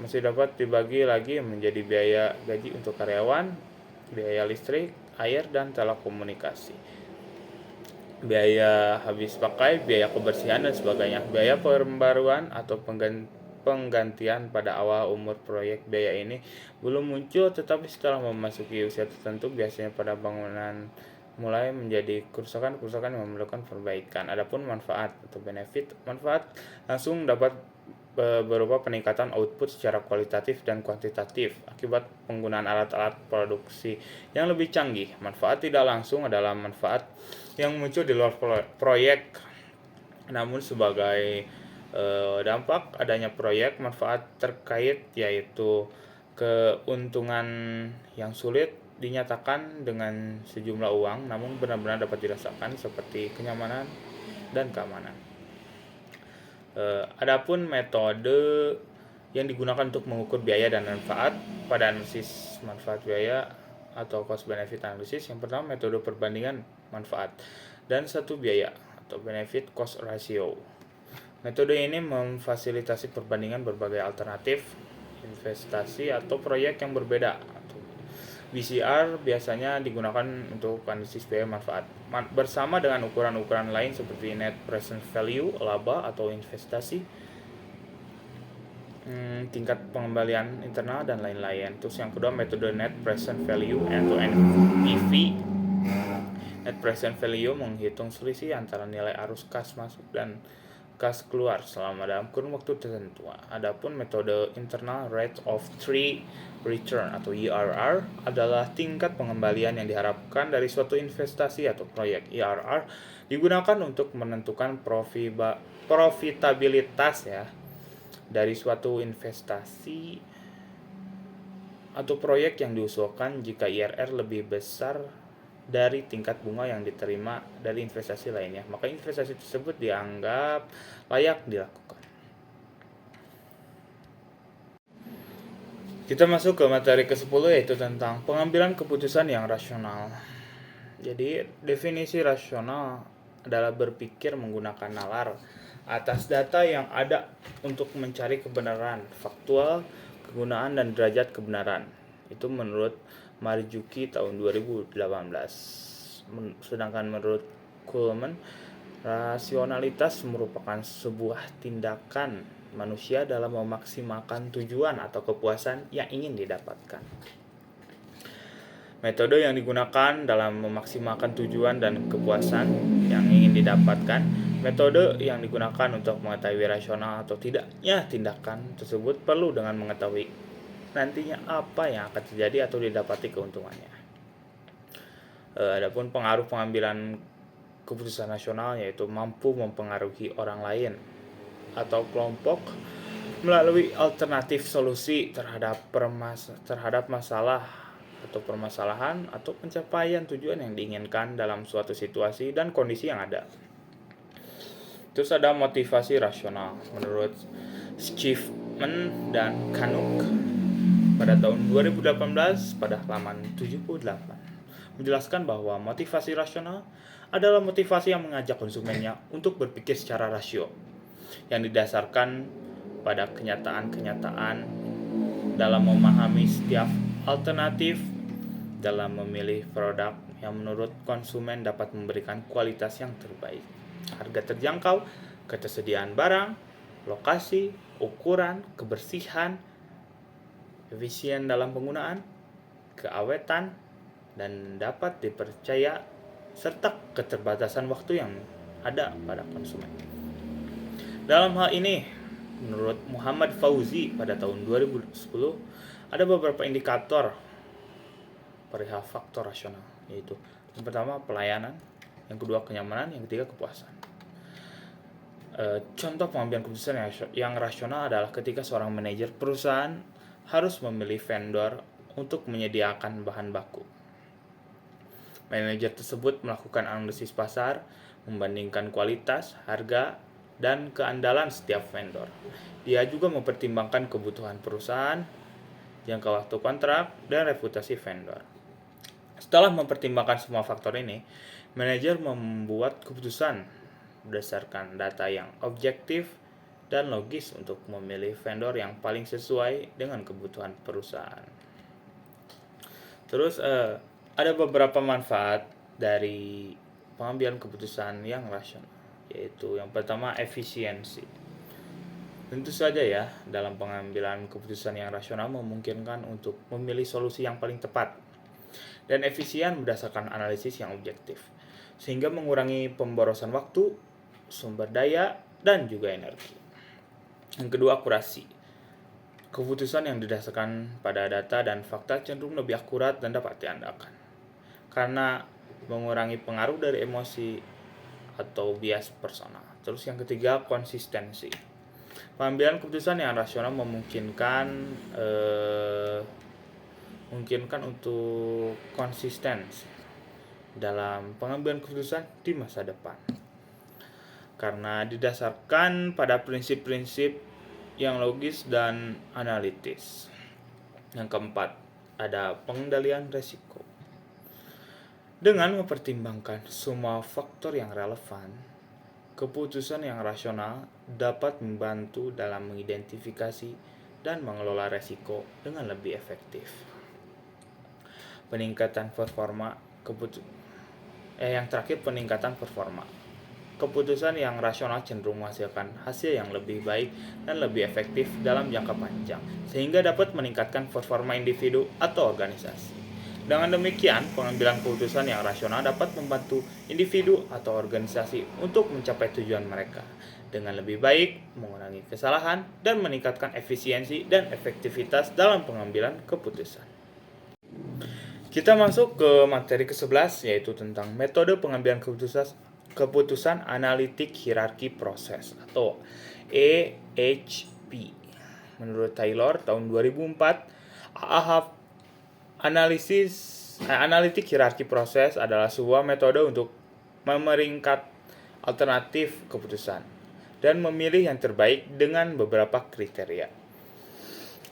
S2: masih dapat dibagi lagi menjadi biaya gaji untuk karyawan, biaya listrik, air, dan telekomunikasi, biaya habis pakai, biaya kebersihan, dan sebagainya. Biaya pembaruan atau penggantian pada awal umur proyek. Biaya ini belum muncul, tetapi setelah memasuki usia tertentu biasanya pada bangunan mulai menjadi kerusakan yang memerlukan perbaikan. Adapun manfaat atau benefit, manfaat langsung dapat berupa peningkatan output secara kualitatif dan kuantitatif akibat penggunaan alat-alat produksi yang lebih canggih. Manfaat tidak langsung adalah manfaat yang muncul di luar proyek, namun sebagai dampak adanya proyek, manfaat terkait yaitu keuntungan yang sulit dinyatakan dengan sejumlah uang, namun benar-benar dapat dirasakan seperti kenyamanan dan keamanan. Adapun metode yang digunakan untuk mengukur biaya dan manfaat pada analisis manfaat biaya atau cost benefit analysis, yang pertama metode perbandingan manfaat dan satu biaya atau benefit cost ratio. Metode ini memfasilitasi perbandingan berbagai alternatif investasi atau proyek yang berbeda. BCR biasanya digunakan untuk analisis biaya manfaat bersama dengan ukuran-ukuran lain seperti net present value, laba atau investasi, tingkat pengembalian internal dan lain-lain. Terus yang kedua metode net present value atau NPV. Net present value menghitung selisih antara nilai arus kas masuk dan kas keluar selama dalam kurun waktu tertentu. Adapun metode internal rate of return atau IRR adalah tingkat pengembalian yang diharapkan dari suatu investasi atau proyek. IRR digunakan untuk menentukan profitabilitas dari suatu investasi atau proyek yang diusulkan jika IRR lebih besar dari tingkat bunga yang diterima dari investasi lainnya, maka investasi tersebut dianggap layak dilakukan. Kita masuk ke materi ke-10 yaitu tentang pengambilan keputusan yang rasional. Jadi definisi rasional adalah berpikir menggunakan nalar atas data yang ada untuk mencari kebenaran faktual, kegunaan dan derajat kebenaran. Itu menurut Marzuki tahun 2018. Sedangkan menurut Kuhlman, rasionalitas merupakan sebuah tindakan manusia dalam memaksimalkan tujuan atau kepuasan yang ingin didapatkan. Metode yang digunakan dalam memaksimalkan tujuan dan kepuasan yang ingin didapatkan. Metode yang digunakan untuk mengetahui rasional atau tidaknya tindakan tersebut perlu dengan mengetahui nantinya apa yang akan terjadi atau didapati keuntungannya. Adapun pengaruh pengambilan keputusan rasional yaitu mampu mempengaruhi orang lain atau kelompok melalui alternatif solusi terhadap masalah atau permasalahan atau pencapaian tujuan yang diinginkan dalam suatu situasi dan kondisi yang ada. Terus ada motivasi rasional menurut Schiffman dan Canuck pada tahun 2018 pada halaman 78 menjelaskan bahwa motivasi rasional adalah motivasi yang mengajak konsumennya untuk berpikir secara rasio yang didasarkan pada kenyataan-kenyataan dalam memahami setiap alternatif dalam memilih produk yang menurut konsumen dapat memberikan kualitas yang terbaik, harga terjangkau, ketersediaan barang, lokasi, ukuran, kebersihan, efisien dalam penggunaan, keawetan, dan dapat dipercaya, serta keterbatasan waktu yang ada pada konsumen. Dalam hal ini, menurut Muhammad Fauzi pada tahun 2010, ada beberapa indikator perihal faktor rasional, yaitu yang pertama pelayanan, yang kedua kenyamanan, yang ketiga kepuasan. Contoh pengambilan keputusan yang rasional adalah ketika seorang manajer perusahaan harus memilih vendor untuk menyediakan bahan baku. Manajer tersebut melakukan analisis pasar, membandingkan kualitas, harga, dan keandalan setiap vendor. Dia juga mempertimbangkan kebutuhan perusahaan, jangka waktu kontrak, dan reputasi vendor. Setelah mempertimbangkan semua faktor ini, manajer membuat keputusan berdasarkan data yang objektif dan logis untuk memilih vendor yang paling sesuai dengan kebutuhan perusahaan. Terus ada beberapa manfaat dari pengambilan keputusan yang rasional, yaitu yang pertama efisiensi.
S1: Tentu saja ya, dalam pengambilan keputusan yang rasional memungkinkan untuk memilih solusi yang paling tepat dan efisien berdasarkan analisis yang objektif, sehingga mengurangi pemborosan waktu, sumber daya, dan juga energi. Yang kedua, akurasi. Keputusan yang didasarkan pada data dan fakta cenderung lebih akurat dan dapat diandalkan, karena mengurangi pengaruh dari emosi atau bias personal. Terus yang ketiga, konsistensi. Pengambilan keputusan yang rasional memungkinkan untuk konsisten dalam pengambilan keputusan di masa depan, karena didasarkan pada prinsip-prinsip yang logis dan analitis. Yang keempat, ada pengendalian resiko. Dengan mempertimbangkan semua faktor yang relevan, keputusan yang rasional dapat membantu dalam mengidentifikasi dan mengelola resiko dengan lebih efektif. Peningkatan performa yang terakhir, peningkatan performa. Keputusan yang rasional cenderung menghasilkan hasil yang lebih baik dan lebih efektif dalam jangka panjang, sehingga dapat meningkatkan performa individu atau organisasi. Dengan demikian, pengambilan keputusan yang rasional dapat membantu individu atau organisasi untuk mencapai tujuan mereka dengan lebih baik, mengurangi kesalahan, dan meningkatkan efisiensi dan efektivitas dalam pengambilan keputusan. Kita masuk ke materi ke-11, yaitu tentang metode pengambilan keputusan analitik hierarki proses atau AHP. Menurut Taylor tahun 2004, analitik hierarki proses adalah sebuah metode untuk memeringkat alternatif keputusan dan memilih yang terbaik dengan beberapa kriteria.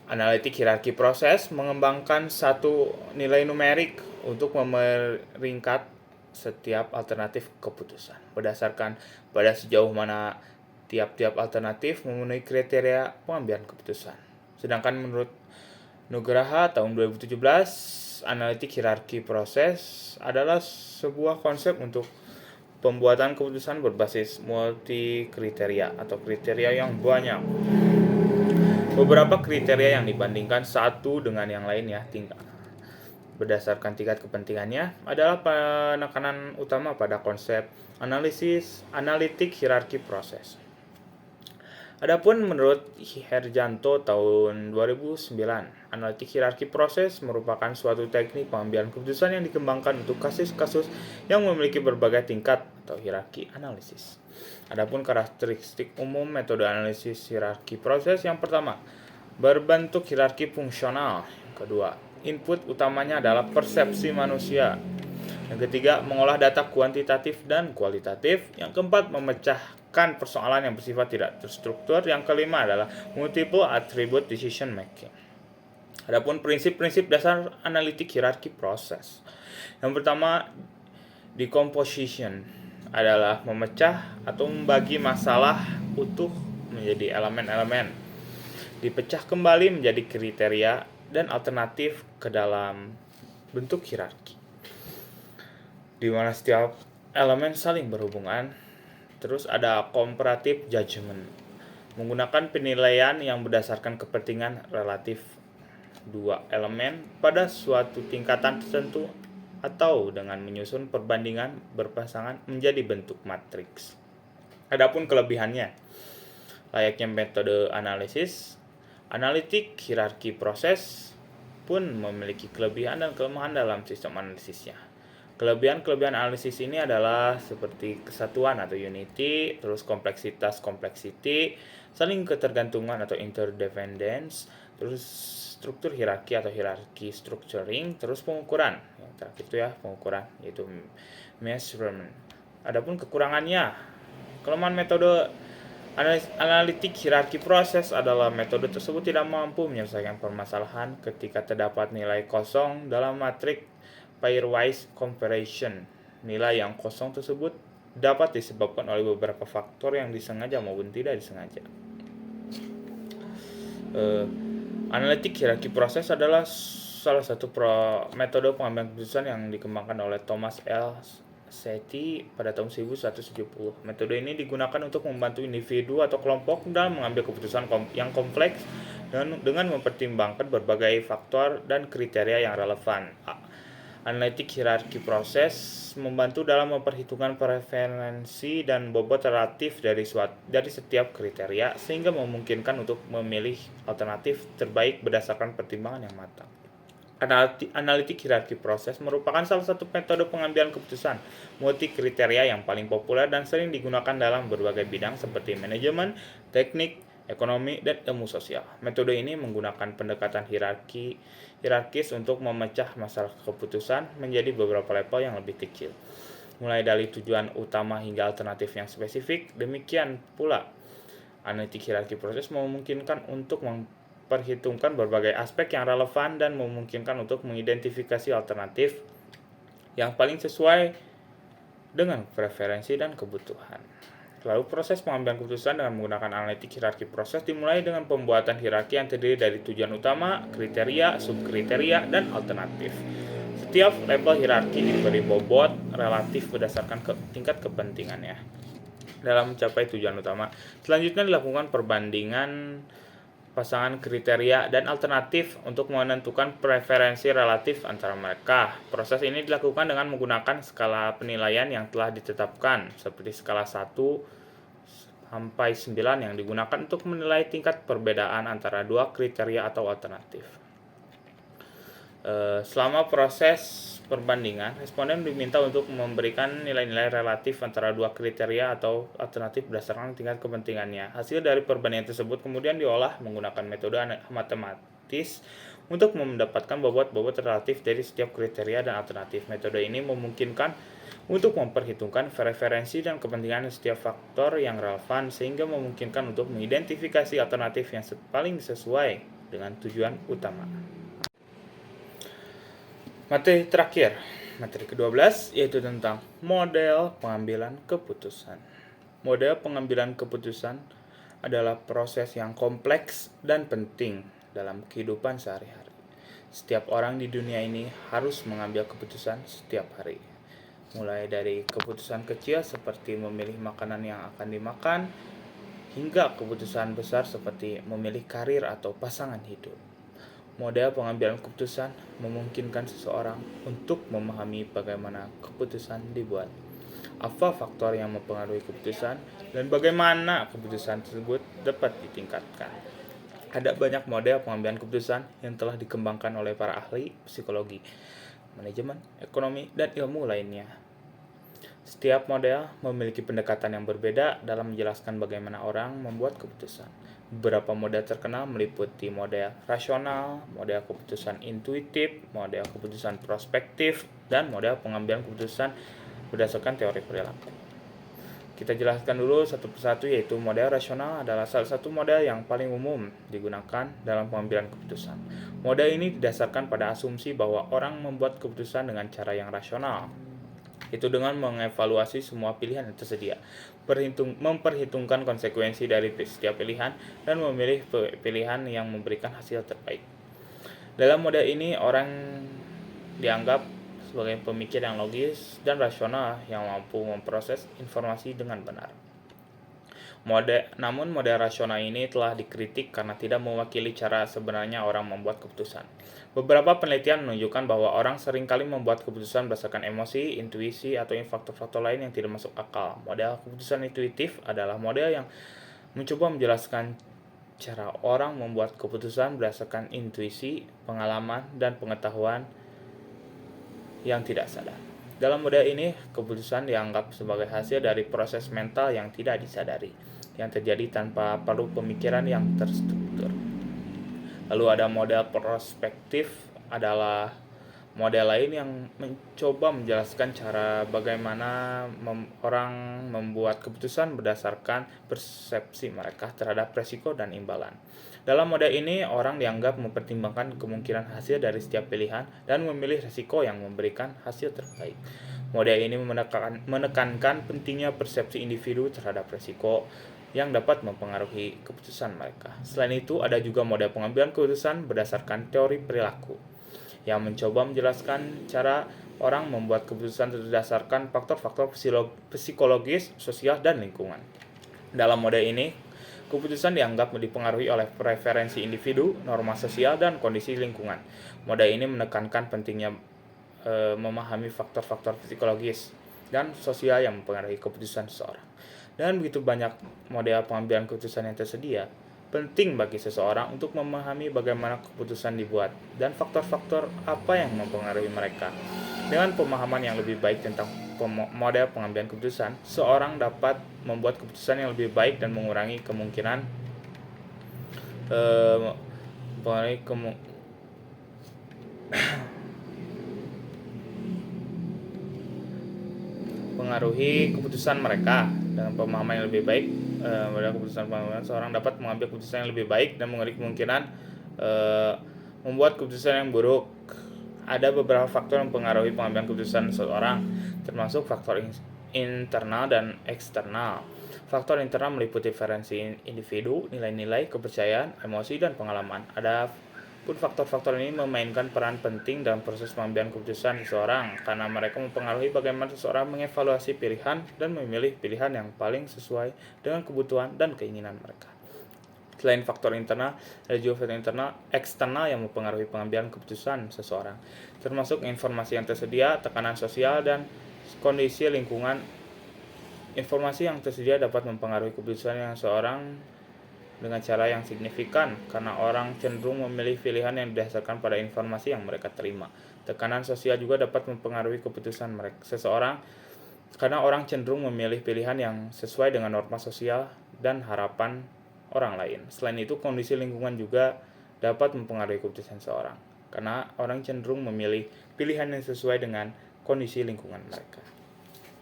S1: Analitik hierarki proses mengembangkan satu nilai numerik untuk memeringkat setiap alternatif keputusan berdasarkan pada sejauh mana tiap-tiap alternatif memenuhi kriteria pengambilan keputusan. Sedangkan menurut Nugraha tahun 2017, analitik hierarki proses adalah sebuah konsep untuk pembuatan keputusan berbasis multi kriteria atau kriteria yang banyak. Beberapa kriteria yang dibandingkan satu dengan yang lainnya berdasarkan tingkat kepentingannya adalah penekanan utama pada konsep analitik hierarki proses. Adapun menurut Herjanto tahun 2009, analitik hierarki proses merupakan suatu teknik pengambilan keputusan yang dikembangkan untuk kasus-kasus yang memiliki berbagai tingkat atau hierarki analisis. Adapun karakteristik umum metode analisis hierarki proses, yang pertama, berbentuk hierarki fungsional. Yang kedua, input utamanya adalah persepsi manusia. Yang ketiga, mengolah data kuantitatif dan kualitatif. Yang keempat, memecahkan persoalan yang bersifat tidak terstruktur. Yang kelima adalah multiple attribute decision making. Adapun prinsip-prinsip dasar analitik hierarki proses. Yang pertama, decomposition adalah memecah atau membagi masalah utuh menjadi elemen-elemen, dipecah kembali menjadi kriteria dan alternatif ke dalam bentuk hierarki, di mana setiap elemen saling berhubungan. Terus ada comparative judgment, menggunakan penilaian yang berdasarkan kepentingan relatif dua elemen pada suatu tingkatan tertentu atau dengan menyusun perbandingan berpasangan menjadi bentuk matriks. Adapun kelebihannya, layaknya metode analitik hierarki proses pun memiliki kelebihan dan kelemahan dalam sistem analisisnya. Kelebihan analisis ini adalah seperti kesatuan atau unity, terus complexity, saling ketergantungan atau interdependence, terus struktur hierarki atau hierarki structuring, terus pengukuran. Yang terakhir itu pengukuran, yaitu measurement. Adapun kekurangannya, kelemahan metode analitik hierarki proses adalah metode tersebut tidak mampu menyelesaikan permasalahan ketika terdapat nilai kosong dalam matriks pairwise comparison. Nilai yang kosong tersebut dapat disebabkan oleh beberapa faktor yang disengaja maupun tidak disengaja. Analitik hierarki proses adalah salah satu metode pengambilan keputusan yang dikembangkan oleh Thomas L.
S2: SETI pada tahun 1170. Metode ini digunakan untuk membantu individu atau kelompok dalam mengambil keputusan yang kompleks dengan mempertimbangkan berbagai faktor dan kriteria yang relevan. Analitik hierarki proses membantu dalam memperhitungkan preferensi dan bobot relatif dari setiap kriteria sehingga memungkinkan untuk memilih alternatif terbaik berdasarkan pertimbangan yang matang. Analitik hierarki proses merupakan salah satu metode pengambilan keputusan multi kriteria yang paling populer dan sering digunakan dalam berbagai bidang seperti manajemen, teknik, ekonomi, dan ilmu sosial. Metode ini menggunakan pendekatan hierarkis untuk memecah masalah keputusan menjadi beberapa level yang lebih kecil, mulai dari tujuan utama hingga alternatif yang spesifik. Demikian pula, analitik hierarki proses memungkinkan untuk memperhitungkan berbagai aspek yang relevan dan memungkinkan untuk mengidentifikasi alternatif yang paling sesuai dengan preferensi dan kebutuhan. Lalu proses pengambilan keputusan dengan menggunakan analitik hierarki proses dimulai dengan pembuatan hierarki yang terdiri dari tujuan utama, kriteria, subkriteria, dan alternatif. Setiap level hierarki diberi bobot relatif berdasarkan tingkat kepentingannya dalam mencapai tujuan utama. Selanjutnya dilakukan perbandingan pasangan kriteria dan alternatif untuk menentukan preferensi relatif antara mereka. Proses ini dilakukan dengan menggunakan skala penilaian yang telah ditetapkan, seperti skala 1 sampai 9 yang digunakan untuk menilai tingkat perbedaan antara dua kriteria atau alternatif. Selama proses perbandingan, responden diminta untuk memberikan nilai-nilai relatif antara dua kriteria atau alternatif berdasarkan tingkat kepentingannya. Hasil dari perbandingan tersebut kemudian diolah menggunakan metode matematis untuk mendapatkan bobot-bobot relatif dari setiap kriteria dan alternatif. Metode ini memungkinkan untuk memperhitungkan preferensi dan kepentingan setiap faktor yang relevan sehingga memungkinkan untuk mengidentifikasi alternatif yang paling sesuai dengan tujuan utama. Materi terakhir, materi ke-12, yaitu tentang model pengambilan keputusan. Model pengambilan keputusan adalah proses yang kompleks dan penting dalam kehidupan sehari-hari. Setiap orang di dunia ini harus mengambil keputusan setiap hari. Mulai dari keputusan kecil seperti memilih makanan yang akan dimakan, hingga keputusan besar seperti memilih karir atau pasangan hidup. Model pengambilan keputusan memungkinkan seseorang untuk memahami bagaimana keputusan dibuat, apa faktor yang mempengaruhi keputusan, dan bagaimana keputusan tersebut dapat ditingkatkan. Ada banyak model pengambilan keputusan yang telah dikembangkan oleh para ahli psikologi, manajemen, ekonomi, dan ilmu lainnya. Setiap model memiliki pendekatan yang berbeda dalam menjelaskan bagaimana orang membuat keputusan. Beberapa model terkenal meliputi model rasional, model keputusan intuitif, model keputusan prospektif, dan model pengambilan keputusan berdasarkan teori perilaku. Kita jelaskan dulu satu persatu, yaitu model rasional adalah salah satu model yang paling umum digunakan dalam pengambilan keputusan. Model ini didasarkan pada asumsi bahwa orang membuat keputusan dengan cara yang rasional, itu dengan mengevaluasi semua pilihan yang tersedia, memperhitungkan konsekuensi dari setiap pilihan, dan memilih pilihan yang memberikan hasil terbaik. Dalam model ini, orang dianggap sebagai pemikir yang logis dan rasional yang mampu memproses informasi dengan benar. Namun model rasional ini telah dikritik karena tidak mewakili cara sebenarnya orang membuat keputusan. Beberapa penelitian menunjukkan bahwa orang seringkali membuat keputusan berdasarkan emosi, intuisi, atau faktor-faktor lain yang tidak masuk akal. Model keputusan intuitif adalah model yang mencoba menjelaskan cara orang membuat keputusan berdasarkan intuisi, pengalaman, dan pengetahuan yang tidak sadar. Dalam model ini, keputusan dianggap sebagai hasil dari proses mental yang tidak disadari, yang terjadi tanpa perlu pemikiran yang terstruktur. Lalu ada model prospektif, adalah model lain yang mencoba menjelaskan cara bagaimana orang membuat keputusan berdasarkan persepsi mereka terhadap resiko dan imbalan. Dalam model ini, orang dianggap mempertimbangkan kemungkinan hasil dari setiap pilihan dan memilih resiko yang memberikan hasil terbaik. Model ini menekankan pentingnya persepsi individu terhadap resiko yang dapat mempengaruhi keputusan mereka. Selain itu, ada juga model pengambilan keputusan berdasarkan teori perilaku, yang mencoba menjelaskan cara orang membuat keputusan berdasarkan faktor-faktor psikologis, sosial, dan lingkungan. Dalam mode ini, keputusan dianggap dipengaruhi oleh preferensi individu, norma sosial, dan kondisi lingkungan. Mode ini menekankan pentingnya memahami faktor-faktor psikologis dan sosial yang mempengaruhi keputusan seseorang. Dan begitu banyak model pengambilan keputusan yang tersedia, penting bagi seseorang untuk memahami bagaimana keputusan dibuat dan faktor-faktor apa yang mempengaruhi mereka. Dengan pemahaman yang lebih baik tentang model pengambilan keputusan, seorang dapat membuat keputusan yang lebih baik dan mengurangi kemungkinan mengaruhi keputusan mereka. Dengan pemahaman yang lebih baik pada keputusan seorang dapat mengambil keputusan yang lebih baik dan mengurangi kemungkinan membuat keputusan yang buruk. Ada beberapa faktor yang mempengaruhi pengambilan keputusan seseorang, termasuk faktor internal dan eksternal. Faktor internal meliputi preferensi individu, nilai-nilai, kepercayaan, emosi, dan pengalaman. Adapun faktor-faktor ini memainkan peran penting dalam proses pengambilan keputusan seseorang karena mereka mempengaruhi bagaimana seseorang mengevaluasi pilihan dan memilih pilihan yang paling sesuai dengan kebutuhan dan keinginan mereka. Selain faktor internal, ada juga faktor eksternal yang mempengaruhi pengambilan keputusan seseorang, termasuk informasi yang tersedia, tekanan sosial, dan kondisi lingkungan. Informasi yang tersedia dapat mempengaruhi keputusan yang seseorang dengan cara yang signifikan, karena orang cenderung memilih pilihan yang didasarkan pada informasi yang mereka terima. Tekanan sosial juga dapat mempengaruhi keputusan seseorang, karena orang cenderung memilih pilihan yang sesuai dengan norma sosial dan harapan orang lain. Selain itu, kondisi lingkungan juga dapat mempengaruhi keputusan seseorang, karena orang cenderung memilih pilihan yang sesuai dengan kondisi lingkungan mereka.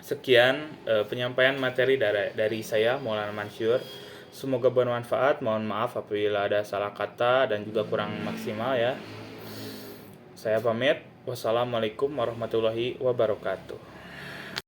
S2: Sekian penyampaian materi dari saya, Maulana Mansur. Semoga bermanfaat. Mohon maaf apabila ada salah kata dan juga kurang maksimal ya. Saya pamit. Wassalamualaikum warahmatullahi wabarakatuh.